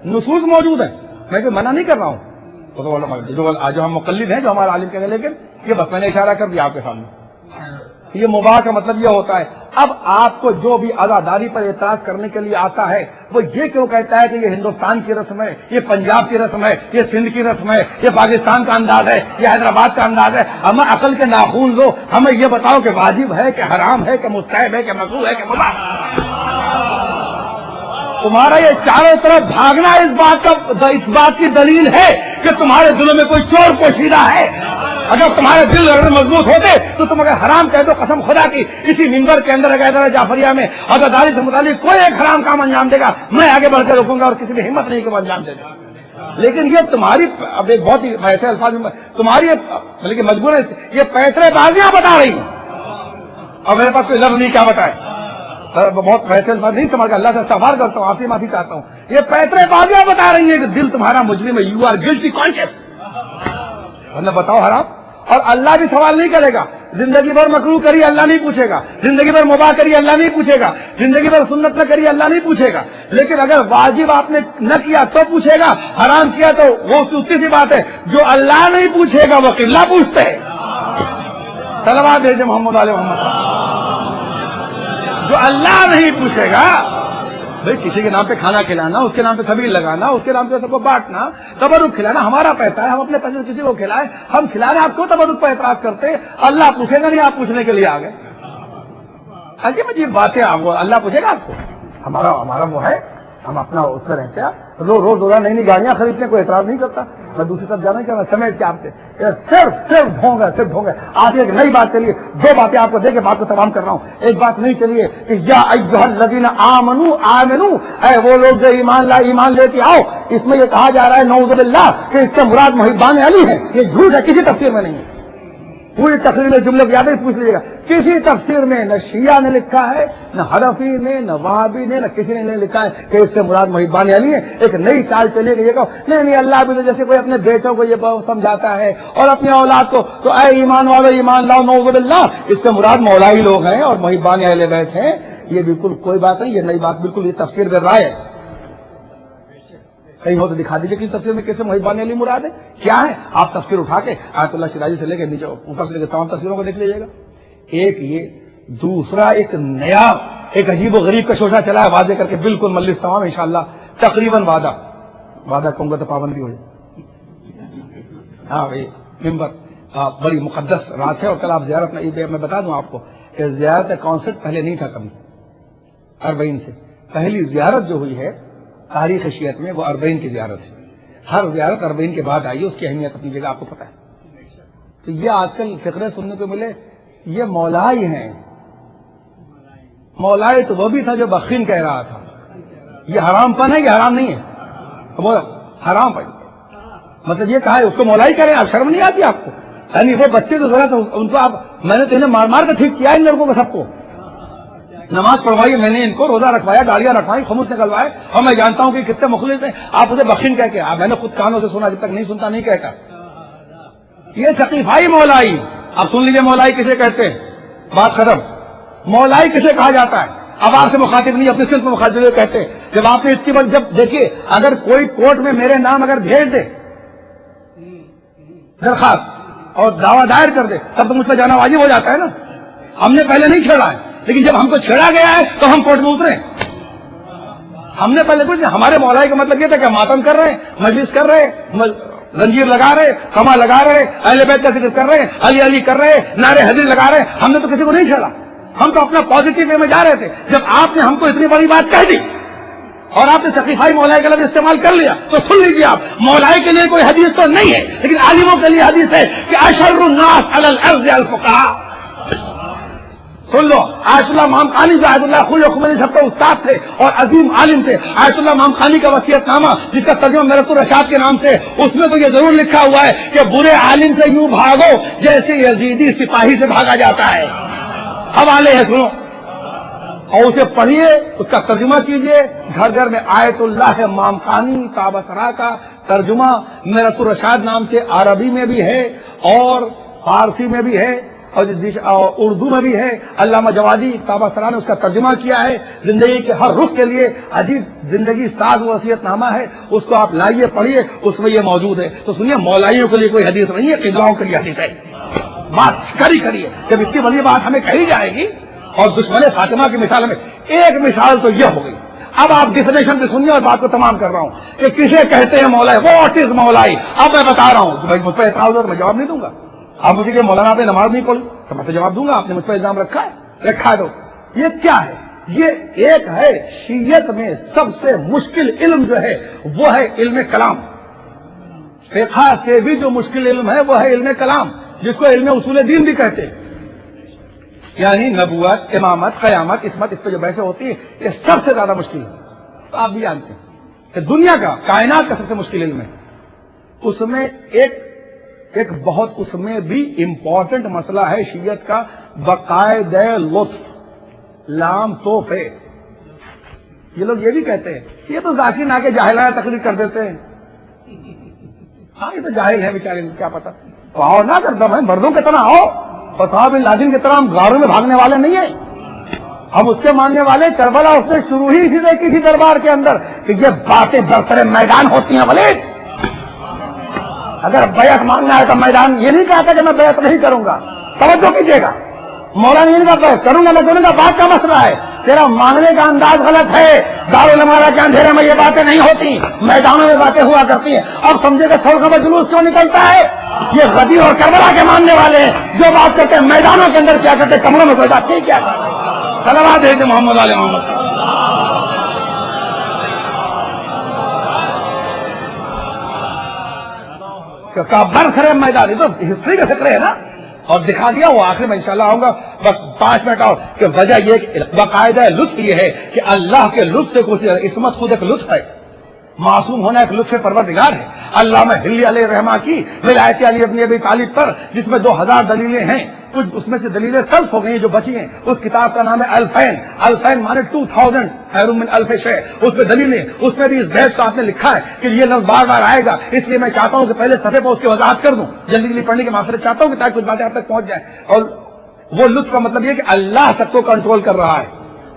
نصوص موجود ہے، میں کوئی منع نہیں کر رہا ہوں، جو ہم مقلد ہیں، جو ہمارا عالم کہتے ہیں، لیکن یہ بس میں نے اشارہ کر دیا آپ کے سامنے، یہ مباح کا مطلب یہ ہوتا ہے۔ اب آپ کو جو بھی عزاداری پر اعتراض کرنے کے لیے آتا ہے، وہ یہ کیوں کہتا ہے کہ یہ ہندوستان کی رسم ہے، یہ پنجاب کی رسم ہے، یہ سندھ کی رسم ہے، یہ پاکستان کا انداز ہے، یہ حیدرآباد کا انداز ہے، ہمیں عقل کے ناخون دو، ہمیں یہ بتاؤ کہ واجب ہے کہ حرام ہے کہ مستحب ہے کہ مکروہ ہے کہ مباح۔ تمہارا یہ چاروں طرف بھاگنا اس بات کی دلیل ہے کہ تمہارے دلوں میں کوئی چور پوشیدہ ہے۔ اگر تمہارے دل اگر مضبوط ہوتے تو تم اگر حرام کہہ دو، قسم خدا کی، اسی منبر کے اندر اگر جعفریہ میں عزاداری سے متعلق کوئی ایک حرام کام انجام دے گا، میں آگے بڑھ کے روکوں گا اور کسی بھی ہمت نہیں کہ وہ انجام دے گا۔ لیکن یہ تمہاری اب ایک بہت ہی ایسے الفاظ میں تمہاری بلکہ مجبور ہے، یہ پیترے بازیاں بتا رہی ہیں، اور میرے پاس کوئی لفظ نہیں کیا بتائے، بہت ویسے الفاظ نہیں سمجھ، اللہ سے استغفار کرتا ہوں، آپ سے معافی چاہتا ہوں، یہ پیترے بازیاں بتا رہی ہیں کہ دل تمہارا مجرم ہے، یو آر گلٹی کانشیس، ورنہ بتاؤ حرام، اور اللہ بھی سوال نہیں کرے گا، زندگی بھر مکروہ کری اللہ نہیں پوچھے گا، زندگی بھر مباح کری اللہ نہیں پوچھے گا، زندگی بھر سنت نہ کری اللہ نہیں پوچھے گا، لیکن اگر واجب آپ نے نہ کیا تو پوچھے گا، حرام کیا تو وہ اتنی سی بات ہے، جو اللہ نہیں پوچھے گا وہ قلہ پوچھتے ہیں۔ صلوات بھیجے محمد علیہ محمد. جو اللہ نہیں پوچھے گا، بھائی کسی کے نام پہ کھانا کھلانا، اس کے نام پہ سبیل لگانا، اس کے نام پہ سب کو بانٹنا، تبرک کھلانا ہمارا پیسہ ہے، ہم اپنے پیسے سے کسی کو کھلائے، ہم کھلا رہے ہیں، آپ کیوں تبرک پر اعتراض کرتے؟ اللہ پوچھے گا نہیں، آپ پوچھنے کے لیے آ گئے. عجیب عجیب باتیں. آپ کو اللہ پوچھے گا آپ کو؟ ہمارا وہ ہے، ہم اپنا اس سے رہتے ہیں. روز نئی نئی گاڑیاں خریدنے کوئی اعتراض نہیں کرتا. میں دوسری طرف جانا چاہتا سمیٹ کے آپ سے صرف ڈھونگا. آپ ایک نئی بات چلیے، دو باتیں آپ کو دے کے بات کو تمام کر رہا ہوں. ایک بات نہیں چلیے کہ یا ایھا الذین آمنوا، اے وہ لوگ جو ایمان لے کے آؤ. اس میں یہ کہا جا رہا ہے نعوذ باللہ کہ اس سے مراد محبان علی ہے. یہ جھوٹ ہے، کسی تفسیر میں نہیں ہے. پوری تقریر میں جملے کو یاد ہی پوچھ لیجیے گا، کسی تفسیر میں نہ شیعہ نے لکھا ہے، نہ حنفی نے، نہ وہابی نے، نہ کسی نے لکھا ہے کہ اس سے مراد محبان علی ہے. ایک نئی چال چلے گی، یہ کہو نہیں اللہ بھی جیسے کوئی اپنے بیٹوں کو یہ سمجھاتا ہے اور اپنی اولاد کو، تو اے ایمان والو ایمان لاؤ، نعوذ باللہ اس سے مراد مولائی لوگ ہیں اور محبان اہل بیت ہیں. یہ بالکل کوئی بات نہیں، یہ نئی بات بالکل یہ تفسیر میں رائے ہے. کہیں ہو تو دکھا دیجیے کہ تفسیر میں کیسے محبان علی مراد ہے، کیا ہے. آپ تفسیر اٹھا کے آیت اللہ شرازی سے لے کے نیچے اوپر سے لے کے تمام تفسیروں کو دیکھ لیجیے گا. ایک یہ، دوسرا ایک نیا ایک عجیب و غریب کا شوشہ چلا ہے وعدے کر کے بالکل مجلس تمام انشاءاللہ تقریباً وعدہ کہوں گا تو پابندی ہو جائے. ہاں بھائی ممبر بڑی مقدس رات ہے، اور کل آپ زیارت میں بتا دوں آپ کو کہ زیارت کا کانسیپٹ پہلے نہیں تھا کبھی. 40 سے پہلی زیارت جو ہوئی ہے تاریخ شیعت میں وہ 40 کی زیارت ہے. ہر زیارت 40 کے بعد آئی، اس کی اہمیت اپنی جگہ آپ کو پتہ ہے. تو یہ آج کل فقرے سننے کو ملے، یہ مولائی ہیں. مولائی تو وہ بھی تھا جو بخین کہہ رہا تھا. یہ حرام پن ہے، یہ حرام نہیں ہے. حرام پن مطلب یہ کہا ہے اس کو مولائی کہہ رہے ہیں. آپ شرم نہیں آتی آپ کو؟ یعنی وہ بچے تو ذرا ان کو آپ، میں نے تو انہیں مار کر ٹھیک کیا ان لڑکوں کو، سب کو نماز پڑھوائی، میں نے ان کو روزہ رکھوایا، گاڑیاں رکھوائی، خمس نکلوائے، اور میں جانتا ہوں کہ کتنے مخلص ہیں. آپ اسے بخین کہہ کے، میں نے خود کانوں سے سنا، جب تک نہیں سنتا نہیں کہتا. یہ ثقیفائی مولائی. اب سن لیجیے مولائی کسے کہتے ہیں، بات ختم. مولائی کسے کہا جاتا ہے؟ اب آپ سے مخاطب نہیں، اپنے صنف میں مخاطب کہتے ہیں. جب آپ نے اتنی بار، جب دیکھیے اگر کوئی کورٹ میں میرے نام اگر بھیج دے درخواست اور دعویٰ دائر کر دے، تب تو مجھ پہ جانا واجب ہو جاتا ہے نا. ہم نے پہلے نہیں چھیڑا ہے، لیکن جب ہم کو چھیڑا گیا ہے تو ہم کورٹ میں اترے. ہم نے پہلے کچھ نہیں. ہمارے مولائی کا مطلب یہ تھا کہ ماتم کر رہے ہیں، مجلس کر رہے ہیں، زنجیر لگا رہے، کما لگا رہے، اہل بیت کا ذکر کر رہے، علی علی کر رہے، نعرے حدیث لگا رہے. ہم نے تو کسی کو نہیں چھیڑا، ہم تو اپنا پازیٹیو وے میں جا رہے تھے. جب آپ نے ہم کو اتنی بڑی بات کہہ دی اور آپ نے ثقیفائی مولائی کا لفظ استعمال کر لیا، تو سن لیجیے آپ، مولائی کے لیے کوئی حدیث تو نہیں ہے، لیکن عالموں کے لیے حدیث ہے کہ اشر الناس علی الارض الفقہاء. سن لو، آیت اللہ امام خانی جو آیت اللہ خل خمینی سب کا استاد تھے اور عظیم عالم تھے. آیت اللہ امام خانی کا وصیت نامہ جس کا ترجمہ میرت الرشاد کے نام سے، اس میں تو یہ ضرور لکھا ہوا ہے کہ برے عالم سے یوں بھاگو جیسے یزیدی سپاہی سے بھاگا جاتا ہے. حوالے ہے، سنو اور اسے پڑھیے، اس کا ترجمہ کیجیے. گھر گھر میں آیت اللہ امام خانی کعبہ سرا کا ترجمہ میرت الرشاد نام سے عربی میں بھی ہے اور فارسی میں بھی ہے اور اردو میں بھی ہے. علامہ جوادی کعبہ سرا نے اس کا ترجمہ کیا ہے. زندگی کے ہر رخ کے لیے عجیب زندگی ساز وصیت نامہ ہے، اس کو آپ لائیے پڑھیے، اس میں یہ موجود ہے. تو سنیے، مولائیوں کے لیے کوئی حدیث نہیں ہے، قبلاؤں کے لیے حدیث ہے. بات کریے جب اتنی بڑی بات ہمیں کہی جائے گی. اور دشمن فاطمہ کی مثال میں ایک مثال تو یہ ہو گئی. اب آپ ڈیفینیشن سے سنیے اور بات کو تمام کر رہا ہوں کہ کسے کہتے ہیں مولائی. What is Molai? اب میں بتا رہا ہوں. بھائی مجھ پہ اعتراض ہو تو میں جواب نہیں دوں گا. آپ مجھے کہ مولانا آپ نے نماز نہیں پڑھی تو میں تو جواب دوں گا. آپ نے مجھ پہ الزام رکھا ہے تو یہ کیا ہے؟ یہ ایک ہے شیعت میں سب سے مشکل علم جو ہے وہ ہے علم کلام. فقہ سے بھی جو مشکل علم ہے وہ ہے علم کلام، جس کو علم اصول دین بھی کہتے ہیں. یعنی نبوت، امامت، قیامت، عصمت، اس پہ جو بحثیں ہوتی ہیں یہ سب سے زیادہ مشکل ہے. تو آپ بھی جانتے ہیں کہ دنیا کا، کائنات کا سب سے مشکل علم ہے. اس میں ایک بہت اس میں بھی امپورٹنٹ مسئلہ ہے شیعت کا، بقائد لطف لام توف ہے. یہ لوگ یہ بھی کہتے ہیں یہ تو ذاکر نہ کے جاہلانہ تقریر کر دیتے ہیں. ہاں یہ تو جاہل ہے بیچارے، کیا پتا. تو آؤ نہ کر دم ہے، مردوں کی طرح آؤ. اور صحابہ بن لادن کی طرح ہم غاروں میں بھاگنے والے نہیں ہیں. ہم اس کے ماننے والے. کربلا اس نے شروع ہی اسی سے کی تھی دربار کے اندر کہ یہ باتیں برسر میدان ہوتی ہیں. ولید اگر بیعت مانگنا ہے تو میدان، یہ نہیں کہتا کہ میں بیعت نہیں کروں گا. توجہ کیجیے گا، مولا نہیں کرتا کروں گا میں کروں گا، بات کا مسئلہ ہے، تیرا ماننے کا انداز غلط ہے۔ دارالعلمانہ کے اندھیرے میں یہ باتیں نہیں ہوتی، میدانوں میں باتیں ہوا کرتی ہیں۔ اب سمجھے کہ سڑکوں پر جلوس کیوں نکلتا ہے؟ یہ غدیر اور کربلا کے ماننے والے ہیں جو بات کرتے ہیں میدانوں کے اندر کیا کرتے، کمروں میں کوئی بات نہیں کیا کرتے۔ صلوات ہے محمد علیہ محمد۔ برخ رہے میدان، تو ہسٹری کا فکر ہے نا، اور دکھا دیا وہ آخر میں انشاءاللہ آؤں گا، بس 5 منٹ اور، کہ وجہ یہ کہ باقاعدہ لطف یہ ہے کہ اللہ کے لطف سے کچھ عصمت خود ایک لطف ہے، معصوم ہونا ایک لطف پروردگار ہے۔ علامہ ہلی علیہ الرحمہ کی ولایت علی ابن ابی طالب پر، جس میں 2000 دلیلیں ہیں، کچھ اس میں سے دلیلیں تلف ہو گئی جو بچی ہیں، اس کتاب کا نام ہے الفین، الفین مانے 2000 خیر من الف شیء، اس میں دلیلیں، اس میں بھی اس بحث کو آپ نے لکھا ہے کہ یہ لفظ بار بار آئے گا، اس لیے میں چاہتا ہوں کہ پہلے صفحے پر اس کی وضاحت کر دوں، جلدی جلدی پڑھنے کی معذرت چاہتا ہوں کہ تاکہ کچھ باتیں آپ تک پہنچ جائیں۔ اور وہ لطف کا مطلب یہ کہ اللہ سب کو کنٹرول کر رہا ہے۔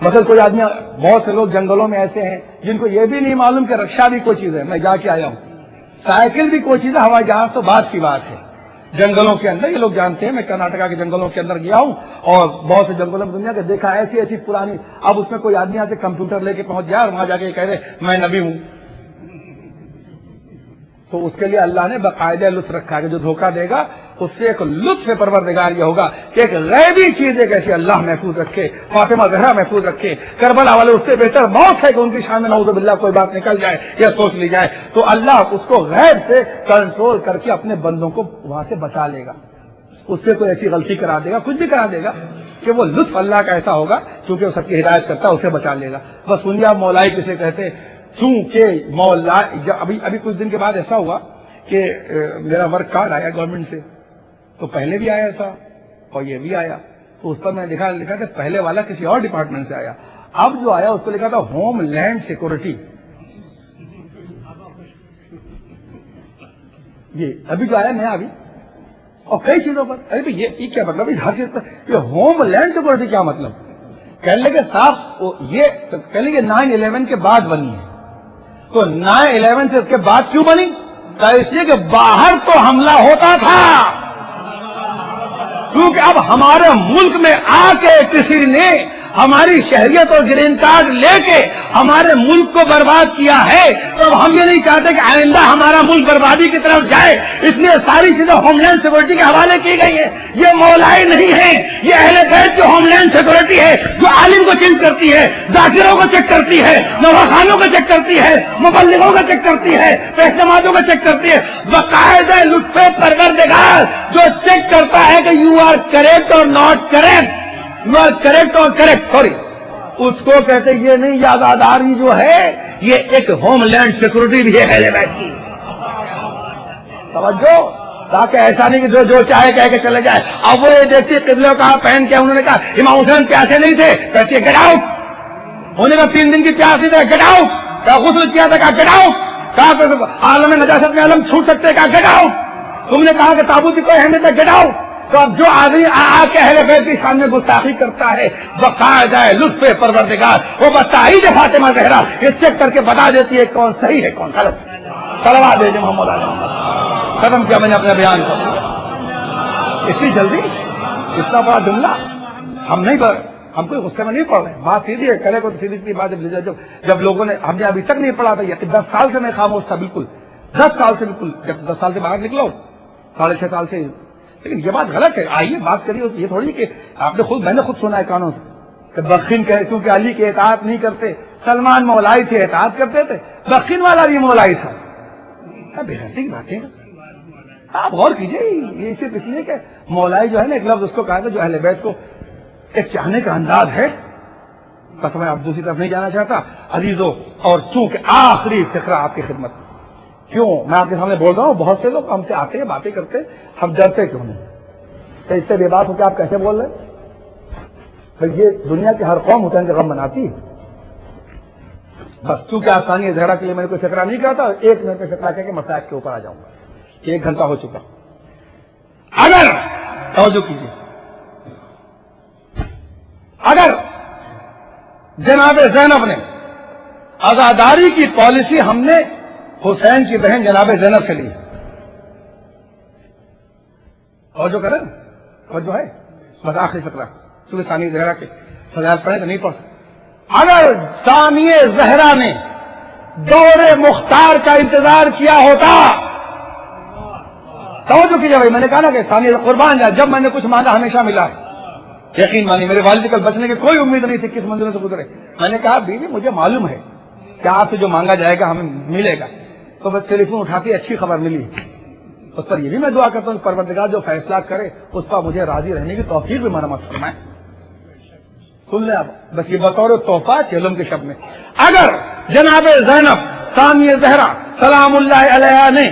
مثلا کوئی آدمی، بہت سے لوگ جنگلوں میں ایسے ہیں جن کو یہ بھی نہیں معلوم کہ رکشا بھی کوئی چیز ہے، میں جا کے آیا ہوں، سائیکل بھی کوئی چیز ہے، ہوائی جہاز تو بات کی بات ہے۔ جنگلوں کے اندر یہ لوگ جانتے ہیں، میں کرناٹکا کے جنگلوں کے اندر گیا ہوں اور بہت سے جنگلوں میں دنیا کے دیکھا ایسی ایسی پرانی، اب اس میں کوئی آدمی آ کے کمپیوٹر لے کے پہنچ جائے اور وہاں جا کے کہہ رہے میں نبی ہوں، تو اس کے لیے اللہ نے باقاعدہ لطف رکھا ہے کہ جو دھوکہ دے گا اس سے ایک لطف پروردگار یہ ہوگا کہ ایک غیبی چیز ہے کیسے اللہ محفوظ رکھے، فاطمہ زہرا محفوظ رکھے، کربلا والے اس سے بہتر موت ہے کہ ان کی شان میں نعوذ باللہ کوئی بات نکل جائے یا سوچ لی جائے، تو اللہ اس کو غیب سے کنٹرول کر کے اپنے بندوں کو وہاں سے بچا لے گا، اس سے کوئی ایسی غلطی کرا دے گا، کچھ بھی کرا دے گا کہ وہ لطف اللہ کا ایسا ہوگا کیونکہ وہ سب کی ہدایت کرتا ہے، اسے بچا لے گا۔ بس سنیے آپ مولائی کسے کہتے، چونکہ مولا ابھی کچھ دن کے بعد ایسا ہوا کہ میرا ورک کارڈ آیا گورنمنٹ سے، تو پہلے بھی آیا تھا اور یہ بھی آیا، تو اس پر میں لکھا تھا پہلے والا کسی اور ڈپارٹمنٹ سے آیا، اب جو آیا اس پہ لکھا تھا ہوم لینڈ سیکورٹی، یہ ابھی جو آیا نیا ابھی، اور کئی چیزوں پر ارے یہ کیا مطلب، ہر چیز پر یہ ہوم لینڈ سیکورٹی کیا مطلب؟ کہنے لگے صاحب یہ کہنے لگے 9/11 کے بعد بنی ہے، تو 9/11 سے اس کے بعد کیوں بنی؟ اس لیے کہ باہر تو حملہ ہوتا تھا، کیونکہ اب ہمارے ملک میں آ کے کسی نے ہماری شہریت اور گرین کارڈ لے کے ہمارے ملک کو برباد کیا ہے، تو اب ہم یہ نہیں چاہتے کہ آئندہ ہمارا ملک بربادی کی طرف جائے، اس لیے ساری چیزیں ہوم لینڈ سیکورٹی کے حوالے کی گئی ہیں۔ یہ مولائی نہیں ہے، یہ اہل بیت کی ہوم لینڈ سیکورٹی ہے جو عالم کو چیک کرتی ہے، ذاکروں کو چیک کرتی ہے، نواخانوں کو چیک کرتی ہے، مبلغوں کو چیک کرتی ہے، اہتماماتوں کو چیک کرتی ہے، باقاعدہ لطف پروردگار جو چیک کرتا ہے کہ یو آر کریکٹ اور not correct, you are correct اور کریکٹ، سوری، اس کو کہتے یہ نہیں، یاداداری جو ہے یہ ایک ہوم لینڈ سیکورٹی بھی ہے اہل بیت کی، توجہ، تاکہ ایسا نہیں کہ جو چاہے کہہ کے چلے جائے۔ اب وہ یہ دیکھتی قبلہ کہاں پہن کے، انہوں نے کہا امام حسین پیاسے نہیں تھے، کہتی ہے گیٹ آؤٹ، انہوں نے کہا 3 دن کی پیاس نہیں تھے، گیٹ آؤٹ، کہا غسل کیا تھا، کہا گیٹ آؤٹ، کہا عالم نجاست میں علم چھوٹ سکتے، کہا گیٹ آؤٹ، تم نے کہا کہ تابوت کی کوئی اہمیت ہے، گیٹ آؤٹ۔ تو اب جو آدمی آ کے اہل بیت کے سامنے گستاخی کرتا ہے، باقاعدہ لطف پروردگار وہ بتائی جو فاطمہ زہرا یہ چیک کر کے بتا دیتی ہے کون صحیح ہے کون غلط۔ صلوات دے محمد علیہ محمد۔ ختم کیا میں نے اپنا بیان کو، اتنی جلدی اتنا بڑا جملہ ہم نہیں پڑھ، ہم کوئی غصے میں نہیں پڑھ رہے، بات سیدھی ہے، کرے کو سیدھی سیدھی بات ہے۔ جب لوگوں نے، ہم نے ابھی تک نہیں پڑھا تھا، یہ 10 سال سے میں خاموش تھا، بالکل 10 سال سے، بالکل جب 10 سال سے باہر نکلو 6.5 سال سے، لیکن یہ بات غلط ہے، آئیے بات کریے، یہ تھوڑی کہ آپ نے خود، میں نے خود سنا ہے کانوں سے کہ بخین کہے کیونکہ علی کی اطاعت نہیں کرتے، سلمان مولائی تھے اطاعت کرتے تھے، بخین والا بھی مولائی تھا، بے غیرتی کی باتیں آپ غور کیجیے، یہ صرف اس لیے کہ مولائی جو ہے نا ایک لفظ اس کو کہا تھا جو اہل بیت کو ایک چاہنے کا انداز ہے، بس میں اب دوسری طرف نہیں جانا چاہتا عزیزوں، اور چونکہ آخری فقرہ آپ کی خدمت، کیوں میں آپ کے سامنے بول رہا ہوں، بہت سے لوگ ہم سے آتے ہیں باتیں کرتے، ہم ڈرتے کیوں نہیں، تو اس سے بے بات ہو کے آپ کیسے بول رہے ہیں؟ یہ دنیا کی ہر قوم حسین کا غم مناتی ہے، بس چونکہ آسانی زہرا کے لیے میں نے کوئی فقرہ نہیں کہا تھا، 1 منٹ میں فقرہ کہہ کے مسائل کے اوپر آ جاؤں گا، 1 گھنٹہ ہو چکا۔ اگر توجہ کیجیے، اگر جناب زینب نے آزاداری کی پالیسی ہم نے حسین کی بہن جناب زینب سے لی، اور جو کریں اور جو ہے بس آخری فقرہ صبح ثانیہ زہرا کے فضائل پڑھیں تو نہیں پڑھ سکتے. اگر ثانیہ زہرا نے دور مختار کا انتظار کیا ہوتا، توجہ کیجیے بھائی، میں نے کہا نا کہ ثانیہ قربان جائے، جب میں نے کچھ مانگا ہمیشہ ملا ہے. یقین مانی میرے والد کل بچنے کی کوئی امید نہیں تھی کس منزل سے گزرے. میں نے کہا بیوی مجھے معلوم ہے کہ آپ سے جو مانگا جائے گا ہمیں ملے گا. تو بس ٹیلی فون اٹھاتی اچھی خبر ملی. اس پر یہ بھی میں دعا کرتا ہوں پروردگار جو فیصلہ کرے اس پر مجھے راضی رہنے کی توفیق بھی مرمت فرمائے. سن لیں آپ، بس یہ بطور تحفہ چہلم کے شب میں. اگر جناب زینب ثانیہ زہرا سلام اللہ علیہ نے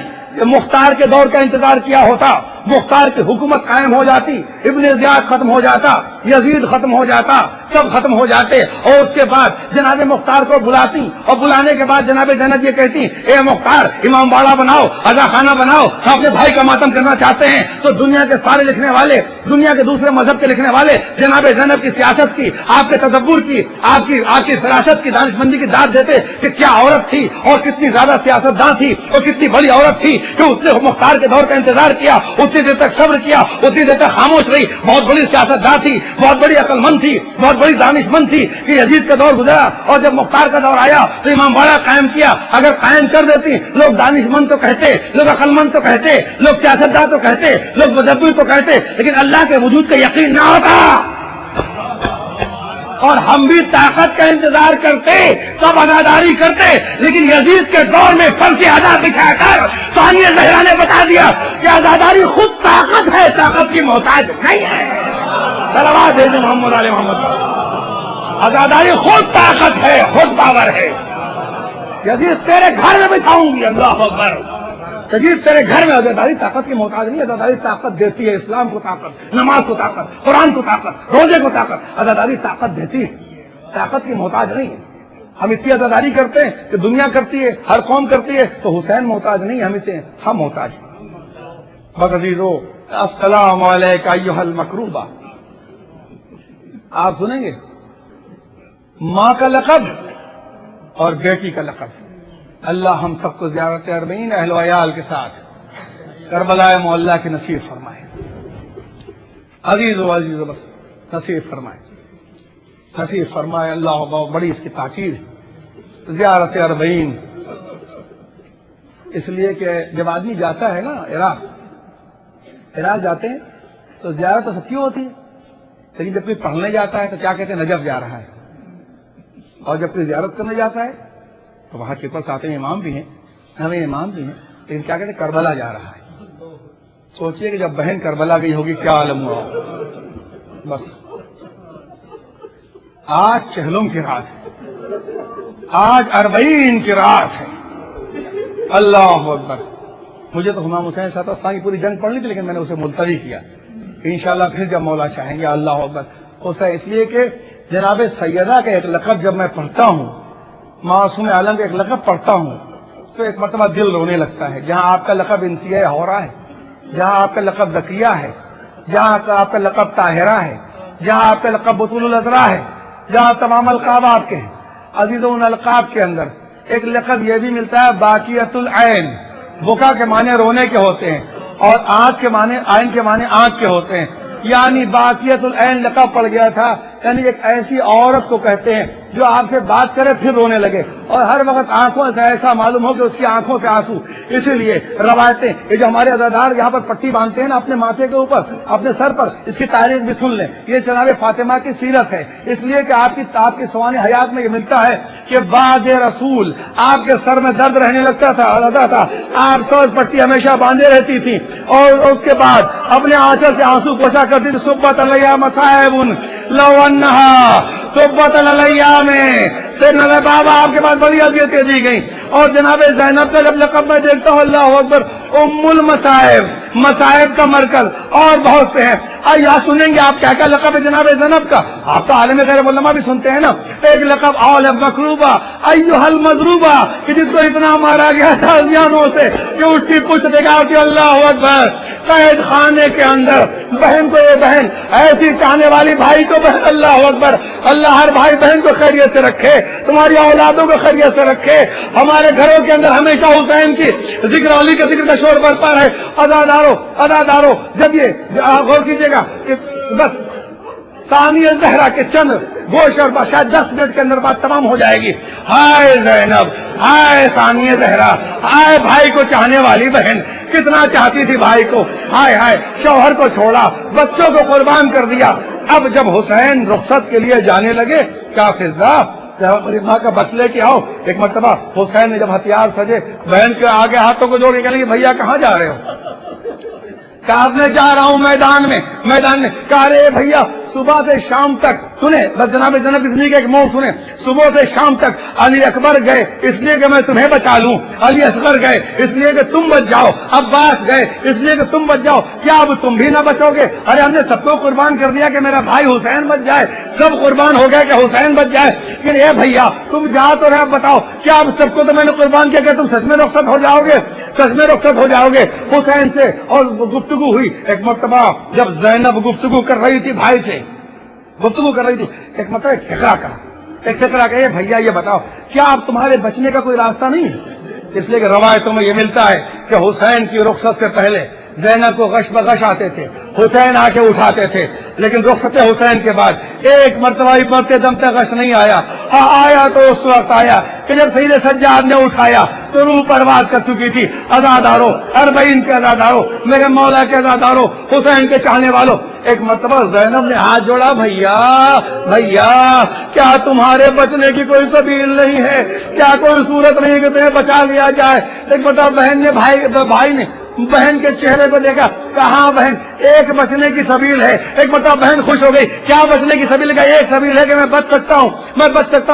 مختار کے دور کا انتظار کیا ہوتا، مختار کی حکومت قائم ہو جاتی، ابن زیاد ختم ہو جاتا، یزید ختم ہو جاتا، سب ختم ہو جاتے، اور اس کے بعد جناب مختار کو بلاتی، اور بلانے کے بعد جناب زینب یہ کہتی اے مختار امام باڑہ بناؤ، ادا خانہ بناؤ، ہم اپنے بھائی کا ماتم کرنا چاہتے ہیں. تو دنیا کے سارے لکھنے والے، دنیا کے دوسرے مذہب کے لکھنے والے جناب زینب کی سیاست کی، آپ کے تدبر کی، آپ کی فراست کی، دانش مندی کی داد دیتے کہ کیا عورت تھی اور کتنی زیادہ سیاست داں تھی اور کتنی بڑی عورت تھی کہ اس نے مختار کے دور کا انتظار کیا، اتنی دیر تک صبر کیا، اتنی دیر تک خاموش رہی. بہت بڑی سیاست داں تھی، بہت بڑی عقل مند تھی، بہت بڑی دانش مند تھی کہ یزید کا دور گزرا اور جب مختار کا دور آیا تو امام باڑہ قائم کیا. اگر قائم کر دیتی لوگ دانش مند تو کہتے، لوگ عقل مند تو کہتے، لوگ سیاست داں تو کہتے، لوگ مدبر تو کہتے، لیکن اللہ کے وجود کا یقین نہ ہوتا. اور ہم بھی طاقت کا انتظار کرتے، سب اداداری کرتے، لیکن یزید کے دور میں فرض ادا دکھا کر ثانیہ زہرا نے بتا دیا کہ اداداری خود طاقت ہے، طاقت کی محتاج نہیں ہے. صلوات بھیجو محمد علیہ محمد. اداداری خود طاقت ہے، خود پاور ہے. یزید تیرے گھر میں بٹھاؤں گی، اللہ اکبر. یزید تیرے گھر میں اداداری طاقت کی محتاج نہیں. اداداری طاقت دیتی ہے، اسلام کو طاقت، نماز کو طاقت، قرآن کو طاقت، روزے کو طاقت. اداداری طاقت دیتی ہے، طاقت کی محتاج نہیں ہے. ہم اتنی اداداری کرتے ہیں کہ دنیا کرتی ہے، ہر قوم کرتی ہے، تو حسین محتاج نہیں، ہم اسے ہم محتاج ہیں. بس عزیزو، السلام علیکم ایھا المکروبہ. آپ سنیں گے ماں کا لقب اور بیٹی کا لقب. اللہ ہم سب کو زیارت اربعین اہل و عیال کے ساتھ کربلا معلیٰ کی نصیب فرمائے. عزیزو بس نصیب فرمائے، نصیب فرمائے. اللہ بہت بڑی اس کی تاکید ہے زیارت اربعین. اس لیے کہ جب آدمی جاتا ہے نا عراق جاتے ہیں تو زیارت تو سب کیوں ہوتی ہے، لیکن جب کوئی پڑھنے جاتا ہے تو کیا کہتے ہیں نجف جا رہا ہے، اور جب کوئی زیارت کرنے جاتا ہے تو وہاں کے پاس آتے ہیں امام بھی ہیں، ہمیں امام بھی ہیں، لیکن کیا کہتے ہیں کربلا جا رہا ہے. سوچئے کہ جب بہن کربلا گئی ہوگی کیا عالم ہوا. بس آج چہلم کی رات ہے، آج اربعین کی رات ہے. اللہ اکبر. مجھے تو امام حسین صاحب کی پوری جنگ پڑھنی تھی، لیکن میں نے اسے ملتوی کیا. انشاءاللہ پھر جب مولا چاہیں گے. اللہ اکبر. اس لیے کہ جناب سیدہ کا ایک لقب جب میں پڑھتا ہوں، معصوم عالم کا ایک لقب پڑھتا ہوں، تو ایک مرتبہ دل رونے لگتا ہے. جہاں آپ کا لقب انسیہ ہورا ہے، جہاں آپ کا لقب زکیہ ہے، جہاں آپ کا لقب طاہرہ ہے، جہاں آپ کا لقب بطول الازرا ہے، جہاں تمام القاب آپ کے ہیں. عزیزوں، ان القاب کے اندر ایک لقب یہ بھی ملتا ہے باقیت العین. بکا کے معنی رونے کے ہوتے ہیں، اور آنکھ کے معنی، عین کے معنی آنکھ کے ہوتے ہیں. یعنی باقیت العین لقب پڑ گیا تھا، یعنی ایک ایسی عورت کو کہتے ہیں جو آپ سے بات کرے پھر رونے لگے، اور ہر وقت آنکھوں سے ایسا معلوم ہو کہ اس کی آنکھوں سے آنسو. اسی لیے روایتیں، یہ جو ہمارے عزادار یہاں پر پٹی باندھتے ہیں نا اپنے ماتھے کے اوپر، اپنے سر پر، اس کی تاریخ بھی سن لیں. یہ جناب فاطمہ کی سیرت ہے، اس لیے کہ آپ کی سوانح حیات میں یہ ملتا ہے کہ بعد رسول آپ کے سر میں درد رہنے لگتا تھا، آپ سوز پٹی ہمیشہ باندھے رہتی تھی، اور اس کے بعد اپنے آنچل سے آنسو پوچھا کرتی تھی. صبح علیہ مصائب لو انہا صبت علیہ میں سیدنا بابا آپ کے پاس بڑی اذیتیں دی گئیں. اور جناب زینب کا جب لقب میں دیکھتا ہوں، اللہ اکبر، ام المصائب، مصائب کا مرکز، اور بہت سے ہیں. یا سنیں گے آپ کیا لقب ہے جناب زینب کا. آپ تو عالم غیر علماء بھی سنتے ہیں نا. ایک لقب اول مکروبہ ایھا المضروبہ، کہ جس کو اتنا مارا گیا تھا ازیانوں سے کہ اس کی پشت دکھا کے اللہ اکبر قید خانے کے اندر بہن کو یہ بہن ایسی چاہنے والی بھائی کو بہن، اللہ اکبر، اللہ ہر بھائی بہن کو خیریت سے رکھے، تمہاری اولادوں کو خیریت سے رکھے، ہمارے گھروں کے اندر ہمیشہ حسین کی ذکر، علی کا ذکر کا شور برپا رہے۔ ازادارو جب یہ غور کیجیے گا کہ بس ثانیہ زہرا کے چند گوشت اور شاید 10 منٹ کے اندر بات تمام ہو جائے گی۔ ہائے زینب، ہائے ثانیہ زہرا، ہائے بھائی کو چاہنے والی بہن، کتنا چاہتی تھی بھائی کو، ہائے ہائے شوہر کو چھوڑا، بچوں کو قربان کر دیا۔ اب جب حسین رخصت کے لیے جانے لگے، کیا فضا میری ماں کا بس لے کے آؤ۔ ایک مرتبہ حسین نے جب ہتھیار سجے، بہن کے آگے ہاتھوں کو جوڑ کے کہیں گے بھیا کہاں جا رہے ہو؟ کہا میں جا رہا ہوں میدان میں۔ کہا رے بھیا صبح سے شام تک سنے، بس جناب اس لیے کہ ایک موت سنے، صبح سے شام تک علی اکبر گئے اس لیے کہ میں تمہیں بچا لوں، علی اصغر گئے اس لیے کہ تم بچ جاؤ، عباس گئے اس لیے کہ تم بچ جاؤ، کیا اب تم بھی نہ بچو گے؟ ارے ہم نے سب کو قربان کر دیا کہ میرا بھائی حسین بچ جائے، سب قربان ہو گئے کہ حسین بچ جائے، لیکن اے بھیا تم جا تو رہے، بتاؤ کیا اب سب کو تو میں نے قربان کیا کہ تم سچ میں رخصت ہو جاؤ گے؟ سچ میں رخصت ہو جاؤ گے؟ حسین سے اور گفتگو ہوئی۔ ایک مرتبہ جب زینب گفتگو کر رہی تھی بھائی سے، ایک مرتبہ ایک فکرہ کا، بھیا یہ بتاؤ کیا اب تمہارے بچنے کا کوئی راستہ نہیں ہے؟ اس لیے کہ روایتوں میں یہ ملتا ہے کہ حسین کی رخصت سے پہلے زینب کو غش بغش آتے تھے، حسین آ کے اٹھاتے تھے، لیکن رخصت حسین کے بعد ایک مرتبہ مرتے دم تک غش نہیں آیا۔ ہاں آیا تو اس وقت آیا کہ جب سید سجاد نے اٹھایا تو روح پرواز کر چکی تھی۔ ازادارو، اربعین کے ازادارو، میرے مولا کے ازادارو، حسین کے چاہنے والوں، ایک مرتبہ زینب نے ہاتھ جوڑا، بھیا کیا تمہارے بچنے کی کوئی سبیل نہیں ہے؟ کیا کوئی صورت نہیں کہ تمہیں بچا لیا جائے؟ ایک مرتبہ بہن نے بھائی نے بہن کے چہرے کو دیکھا، کہاں بہن ایک بچنے کی سبیل ہے۔ ایک مرتبہ بہن خوش ہو گئی، کیا بچنے کی سبیل ہے؟ ایک سبیل ہے کہ میں بچ سکتا ہوں،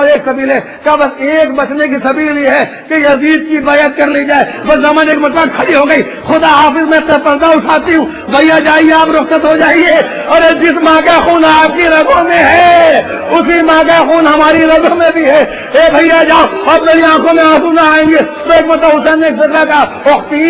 ایک سبیل ہے، کیا بس ایک بچنے کی سبیل یہ ہے کہ یزید کی بیعت کر لی جائے؟ بس زمان ایک مرتبہ کھڑی ہو گئی، خدا حافظ میں پردہ اٹھاتی ہوں، بھیا جائیے آپ رخصت ہو جائیے، اور جس ماں کا خون آپ کی رگوں میں ہے اسی ماں کا خون ہماری رگوں میں بھی ہے، اے بھیا جاؤ، اب میری آنکھوں میں آنسو نہ آئیں گے۔ تو ایک مرتبہ حسین نے ایک فکرہ کہا، اختی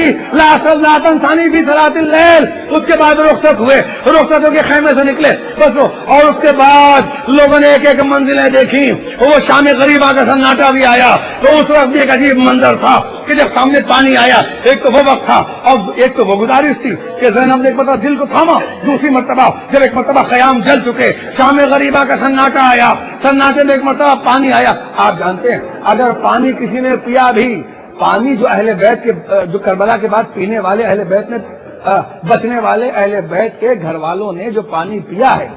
لا تنسانی فی صلاۃ اللیل۔ اس کے بعد رخصت ہوئے، رخصتوں کے خیمے سے نکلے بس وہ، اور اس کے بعد لوگوں نے ایک ایک منزلیں دیکھی، وہ شام غریبہ کا سناٹا بھی آیا، تو اس وقت ایک عجیب منظر تھا کہ جب سامنے پانی آیا، ایک تو وہ وقت تھا اور ایک تو وہ گزارش تھی کہ زینب نے ایک مرتبہ دل کو تھاما، دوسری مرتبہ جب ایک مرتبہ خیام جل چکے، شام غریبہ کا سناٹا آیا، سناٹے میں ایک مرتبہ پانی آیا۔ آپ جانتے ہیں اگر پانی کسی نے پیا بھی، پانی جو اہل بیت کے جو کربلا کے بعد پینے والے اہل بیت میں بچنے والے اہل بیت کے گھر والوں نے جو پانی پیا ہے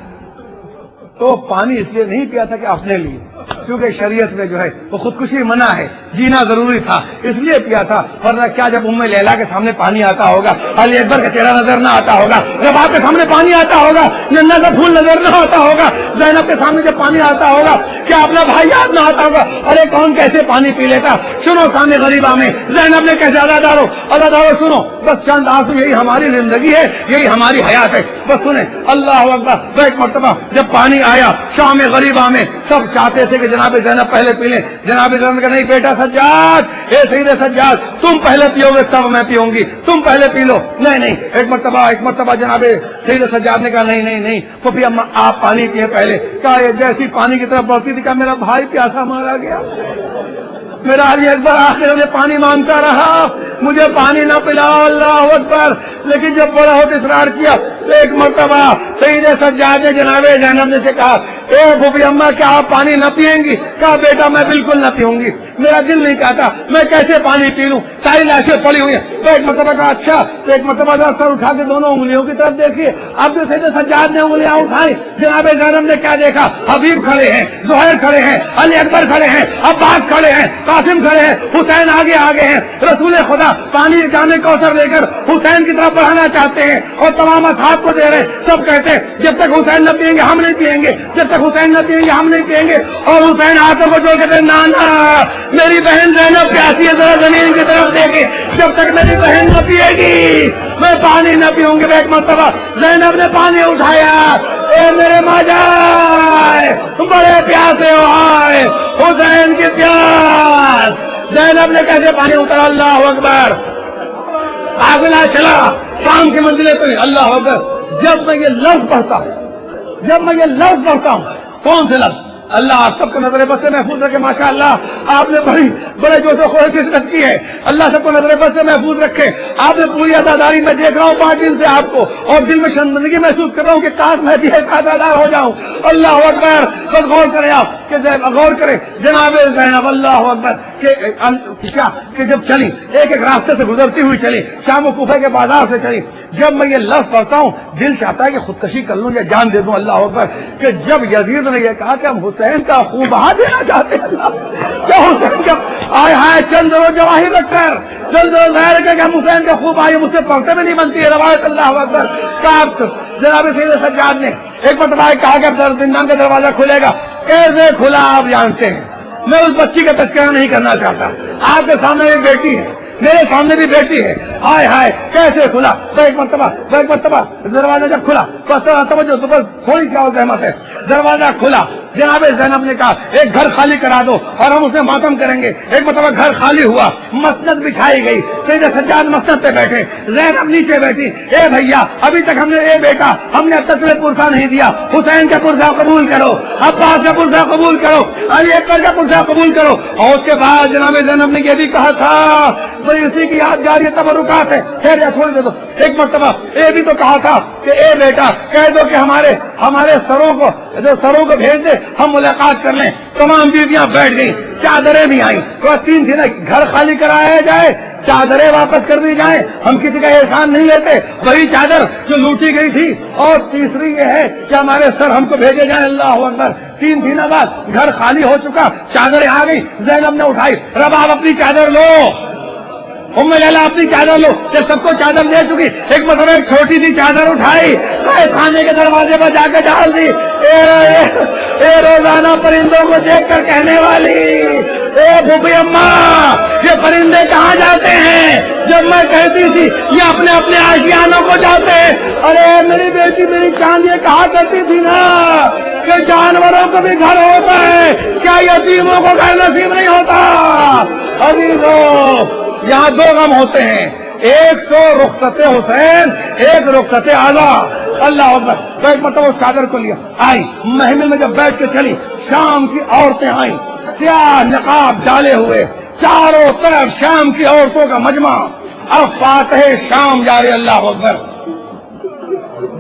تو پانی اس لیے نہیں پیا تھا کہ اپنے لیے، کیونکہ شریعت میں جو ہے وہ خودکشی منع ہے، جینا ضروری تھا اس لیے پیا تھا، ورنہ کیا جب ام لیلا کے سامنے پانی آتا ہوگا، علی اکبر کا چہرہ نظر نہ آتا ہوگا، جب آپ کے سامنے پانی آتا ہوگا ننا کا پھول نظر نہ آتا ہوگا، زینب کے سامنے جب پانی آتا ہوگا کیا اپنا بھائی یاد نہ آتا ہوگا؟ ارے کون کیسے پانی پی لیتا؟ سنو سامنے غریبہ میں زینب نے کیسے ازادارو سنو، بس چند آنسو، یہی ہماری زندگی ہے، یہی ہماری حیات ہے، بس سنیں اللہ اکبر۔ ایک مرتبہ جب پانی آیا شام غریبہ میں، سب چاہتے تھے کہ جناب زینب پہلے پی لیں، جناب زینب کا نہیں بیٹا سجاد، اے سید سجاد تم پہلے پیو گے تب میں پیوں گی، تم پہلے پی لو۔ نہیں، ایک مرتبہ جناب سید سجاد نے کہا نہیں پھوپھی اماں آپ پانی پیے پہلے۔ کہا یہ جیسی پانی کی طرف بڑھتی تھی، کہا میرا بھائی پیاسا مارا گیا، میرا علی اکبر آخر میں پانی مانگتا رہا، مجھے پانی نہ پلاؤ، اللہ اکبر۔ لیکن جب بڑا ہوتے اصرار کیا تو ایک مرتبہ سید سجاد نے جناب زینب نے سے کہا، اے پھوپھی اماں کیا آپ پانی نہ پیئیں گی؟ کہا بیٹا میں بالکل نہ پیوں گی، میرا دل نہیں کہتا، میں کیسے پانی پی لوں، ساری لاشیں پڑی ہوئی ہیں۔ تو ایک مرتبہ کہا اچھا، تو ایک مرتبہ سر اٹھا کے دونوں انگلیوں کی طرف دیکھیے، اب جو سید سجاد نے انگلیاں اٹھائی، جناب زینب نے کیا دیکھا؟ حبیب کھڑے ہیں، زہیر کھڑے ہیں، علی اکبر کھڑے ہیں، عباس کھڑے ہیں، قاسم کھڑے ہیں، حسین آگے ہیں، رسول خدا پانی جامع کوثر لے کر حسین کی طرف بڑھانا چاہتے ہیں اور تمام اصحاب کو دے رہے ہیں۔ سب کہتے ہیں جب تک حسین نہ پیئیں گے ہم نہیں پیئیں گے، جب تک حسین نہ پیئیں گے ہم نہیں پیئیں گے، اور حسین ہاتھوں کو جوڑ کے نانا میری بہن زینب پیاسی ہے، ذرا زمین کی طرف دیکھیں، جب تک میری بہن نہ پیے گی میں پانی نہ پیوں گی۔ ایک مرتبہ زینب نے پانی اٹھایا، اے میرے ماجائے بڑے پیاسے ہو، آئے حسین کی پیاس، زینب نے کیسے پانی اترا، اللہ اکبر۔ قافلہ چلا شام کی منزلیں پہ. اللہ اکبر. جب میں یہ لفظ پڑھتا ہوں کون سے لفظ؟ اللہ آپ سب کو نظر بس سے محفوظ رکھے. ماشاء اللہ آپ نے بڑے جوش و خروش سے شرکت کی ہے. اللہ سب کو نظر بس سے محفوظ رکھے. آپ نے پوری عزاداری میں دیکھ رہا ہوں 5 دن سے آپ کو, اور دل میں شرمندگی محسوس کر رہا ہوں کہ کاش میں بھی ایک عزادار ہو جاؤں. اللہ اکبر. بس غور کریں آپ غور کریں جناب زینب. اللہ اکبر کہ جب چلی ایک راستے سے گزرتی ہوئی چلی, شام و کوفہ کے بازار سے چلی. جب میں یہ لفظ پڑھتا ہوں دل چاہتا ہے کہ خودکشی کر لوں یا جان دے دوں. اللہ اکبر. کہ جب یزید نے یہ کہا کہ ہم حسین کا خون بہا دینا چاہتے ہیں, کیا حسین کا آئے ہائے چند روز جواہر رکھ کر چند روز ظاہر کہ ہم حسین کا خوب آئے مجھ سے پڑھتے بھی نہیں بنتی ہے روایت. اللہ اکبر. جناب سید سجاد نے ایک مرتبہ کہا کہ زندان کا دروازہ کھلے گا. کیسے کھلا آپ جانتے ہیں. میں اس بچی کا تذکرہ نہیں کرنا چاہتا. آپ کے سامنے ایک بیٹی ہے, میرے سامنے بھی بیٹی ہے. ہائے ہائے کیسے کھلا. تو ایک مرتبہ دروازہ جب کھلا توجہ تو بس تھوڑی سی اور زحمت ہے. دروازہ کھلا, جناب زینب نے کہا ایک گھر خالی کرا دو اور ہم اسے ماتم کریں گے. ایک مرتبہ گھر خالی ہوا, مسند بچھائی گئی, سید سجاد مسند پہ بیٹھے, زینب نیچے بیٹھی. اے بھیا ابھی تک ہم نے اے بیٹا ہم نے اب تک تمہیں پرسہ نہیں دیا. حسین کا پرسہ قبول کرو, عباس کا پرسہ قبول کرو, علی اکبر کا پرسہ قبول کرو. اور اس کے بعد جناب زینب نے یہ بھی کہا تھا بھائی اسی کی یادگار یہ تبرکات ہے. خیر چھوڑ دے دو. ایک مرتبہ یہ بھی تو کہا تھا کہ اے بیٹا کہہ دو کہ ہمارے سروں کو بھیج دے, ہم ملاقات کر لیں. تمام بیویاں بیٹھ گئی, چادریں بھی آئیں. تو 3 دن گھر خالی کرایا جائے, چادریں واپس کر دی جائیں. ہم کسی کا احسان نہیں لیتے, وہی چادر جو لوٹی گئی تھی. اور تیسری یہ ہے کہ ہمارے سر ہم کو بھیجے جائیں. اللہ اکبر. 3 دنوں بعد گھر خالی ہو چکا, چادریں آ گئی. زینب نے اٹھائی, رباب اپنی چادر لو, ام لیلا اپنی چادر لو. جب سب کو چادر دے چکی, ایک مرتبہ ایک چھوٹی سی چادر اٹھائی, کھانے کے دروازے پر جا کے ڈال دی. اے روزانہ پرندوں کو دیکھ کر کہنے والی, اے بھوپی اماں یہ پرندے کہاں جاتے ہیں؟ جب میں کہتی تھی یہ اپنے اپنے آشیانوں کو جاتے. ارے میری بیٹی میری چاند یہ کہا کرتی تھی نا کہ جانوروں کو بھی گھر ہوتا ہے, کیا یتیموں کو گھر نصیب نہیں ہوتا؟ عزیزو یہاں 2 غم ہوتے ہیں, ایک تو رخصت حسین, ایک رخصت اعلیٰ. اللہ اکبر. تو ایک مرتبہ اس چادر کو لیا, آئی محمل میں جب بیٹھ کے چلی, شام کی عورتیں آئیں سیاہ نقاب ڈالے ہوئے, چاروں طرف شام کی عورتوں کا مجمع. اب فاتح شام جا رہے. اللہ اکبر.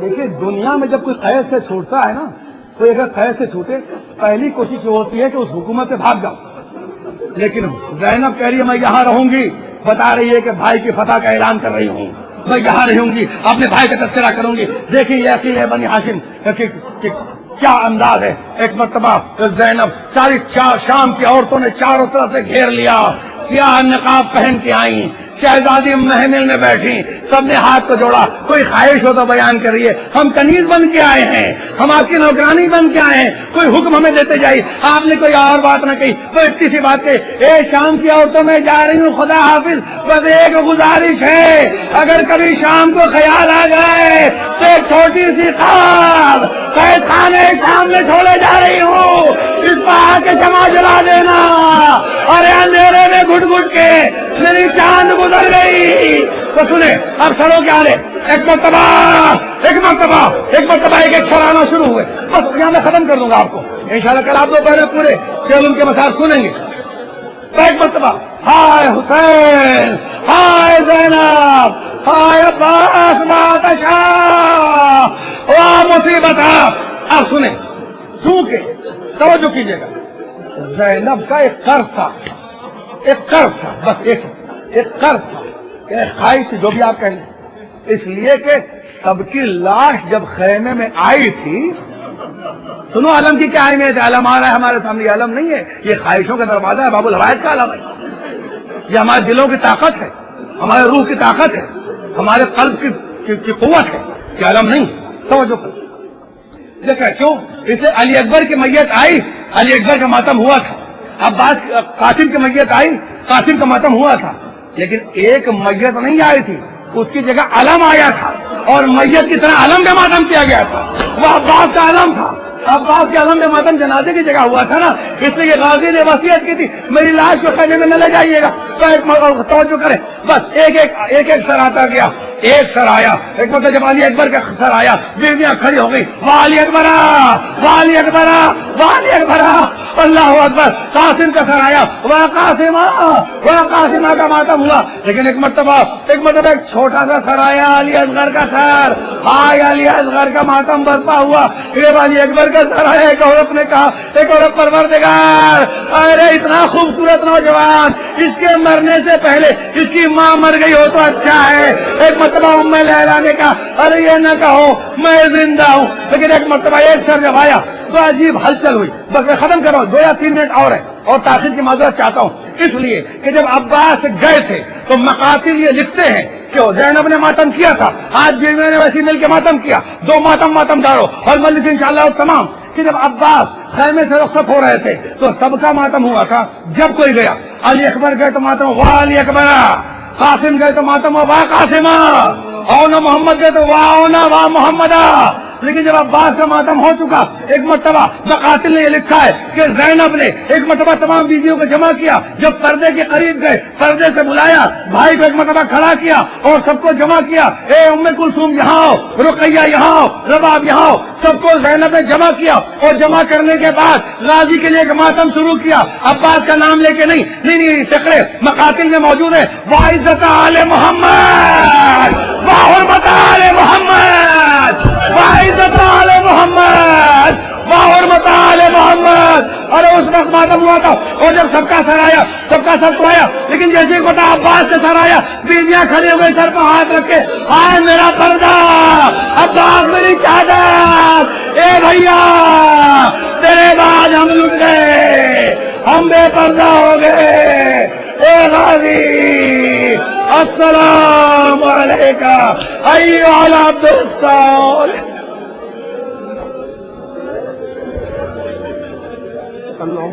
دیکھیے دنیا میں جب کوئی قید سے چھوٹتا ہے نا, تو اگر قید سے چھوٹے پہلی کوشش یہ ہوتی ہے کہ اس حکومت سے بھاگ جاؤ. لیکن زینب کہہ رہی ہے میں یہاں رہوں گی, بتا رہی ہے کہ بھائی کی فتح کا اعلان کر رہی ہوں, میں یہاں رہوں گی, اپنے بھائی کا تذکرہ کروں گی. دیکھیں یہ عقیل ہے بنی ہاشم کیا انداز ہے. ایک مرتبہ زینب ساری شام کی عورتوں نے چاروں طرف سے گھیر لیا, سیاہ نقاب پہن کے آئیں, شہزادی محمل میں بیٹھی, سب نے ہاتھ کو جوڑا. کوئی خواہش ہو تو بیان کریے, ہم کنیز بن کے آئے ہیں, ہم آپ کی نوکرانی بن کے آئے ہیں, کوئی حکم ہمیں دیتے جائیے. آپ نے کوئی اور بات نہ کہی, کوئی اتنی سی بات کہی, اے شام کی عورتوں میں جا رہی ہوں, خدا حافظ, بس ایک گزارش ہے, اگر کبھی شام کو خیال آ جائے تو ایک چھوٹی سی خواب قید خانے شام میں چھوڑے جا رہی ہوں, اس پر آ کے شمع جلا دینا. اور اندھیرے میں گھٹ گھٹ کے میری چاند گزر گئی. تو سنیں اب سروں کے آلے, ایک مرتبہ ایک سرانا شروع ہوئے. بس یہاں میں ختم کر دوں گا آپ کو انشاءاللہ. کل آپ دو پہلے پورے ان کے مسائل سنیں گے. ایک مرتبہ ہائے حسین, ہائے زینب, ہائے عباس, بادشاہ, واہ مصیبت. آپ سنیں, چونکہ توجہ کیجیے گا, زینب کا ایک قرض تھا, بس ایک قرض تھا, ایک خواہش تھی, جو بھی آپ کہیں. اس لیے کہ سب کی لاش جب خیمے میں آئی تھی, سنو علم کی کیا اہمیت ہے. علم آ رہا ہے ہمارے سامنے, یہ علم نہیں ہے, یہ خواہشوں کا دروازہ ہے, باب الحوائج کا علم ہے. یہ ہمارے دلوں کی طاقت ہے, ہمارے روح کی طاقت ہے, ہمارے قلب کی قوت ہے, یہ علم نہیں. توجہ کر دیکھا کیوں. اسے علی اکبر کی میت آئی, علی اکبر کا ماتم ہوا تھا. اب بات قاسم کی میت آئی, قاسم کا ماتم ہوا تھا. لیکن ایک میت نہیں آئی تھی, اس کی جگہ علم آیا تھا, اور میت کی طرح علم کا ماتم کیا گیا تھا. وہ عباس کا علم تھا, عباس کے عالم میں ماتم جنازے کی جگہ ہوا تھا نا، اس لیے غازی نے وصیت کی تھی میری لاش کو خیمے میں نہ لے جائیے گا، تو توجہ کرے بس ایک سر آتا گیا، ایک سر آیا، ایک مطلب جب علی اکبر کا سر آیا بیویاں کھڑی ہو گئی، والی اکبرا والی اکبرا والی اکبرا، اللہ اکبر۔ قاسم کا سر آیا، وہ قاسمہ کا ماتم ہوا، لیکن ایک مرتبہ ایک چھوٹا سا سر آیا، علی اصغر کا سر آیا، علی اصغر کا ماتم برپا ہوا، پھر علی اکبر کا سر آیا۔ ایک عورت نے کہا، ایک عورت پروردگار ارے اتنا خوبصورت نوجوان، اس کے مرنے سے پہلے اس کی ماں مر گئی ہو تو اچھا ہے۔ ایک مرتبہ ام لیلا نے کہا ارے یہ نہ کہو میں زندہ ہوں، لیکن ایک مرتبہ ایک سر جب آیا تو عجیب ہلچل ہوئی۔ بس میں ختم کر رہا ہوں، 2 یا 3 منٹ اور ہے اور تاخیر کی معذرت چاہتا ہوں، اس لیے کہ جب عباس گئے تھے تو مقاتل یہ لکھتے ہیں کہ زینب نے ماتم کیا تھا، آج بیوی نے ویسی مل کے ماتم کیا، 2 ماتم دارو اور ملک انشاءاللہ تمام، کہ جب عباس خیمے سے رخصت ہو رہے تھے تو سب کا ماتم ہوا تھا۔ جب کوئی گیا، علی اکبر گئے تو ماتم واہ علی اکبر، قاسم گئے تو ماتم واہ قاسمہ، اونا محمد گئے تو واہ اونا واہ محمدہ۔ لیکن جب عباس کا ماتم ہو چکا، ایک مرتبہ مقاتل نے یہ لکھا ہے کہ زینب نے ایک مرتبہ تمام بیویوں کو جمع کیا، جب پردے کے قریب گئے پردے سے بلایا، بھائی کو ایک مرتبہ کھڑا کیا اور سب کو جمع کیا، اے ام کلثوم یہاں آؤ، رقیہ یہاں آؤ، رباب یہاں آؤ، سب کو زینب نے جمع کیا اور جمع کرنے کے بعد غازی کے لیے ایک ماتم شروع کیا، عباس کا نام لے کے نہیں سکڑے مقاتل میں موجود ہے، وعزت آل محمد وحرمت آل محمد وعزت آل محمد وحرمت آل محمد۔ ارے اس وقت ماتم ہوا تھا اور جب سب کا سر آیا، سب کا سر تو آیا، لیکن جیسے ہی بتا عباس کا سر آیا بیویاں کھڑے ہوئے سر پہ ہاتھ رکھ کے، آئے میرا پردہ عباس میری چادر، اے بھیا تیرے بعد ہم لٹ گئے، ہم بے پردہ ہو گئے، اے غازی السلام علیکہ ایھا العبد الصالح۔ اللہ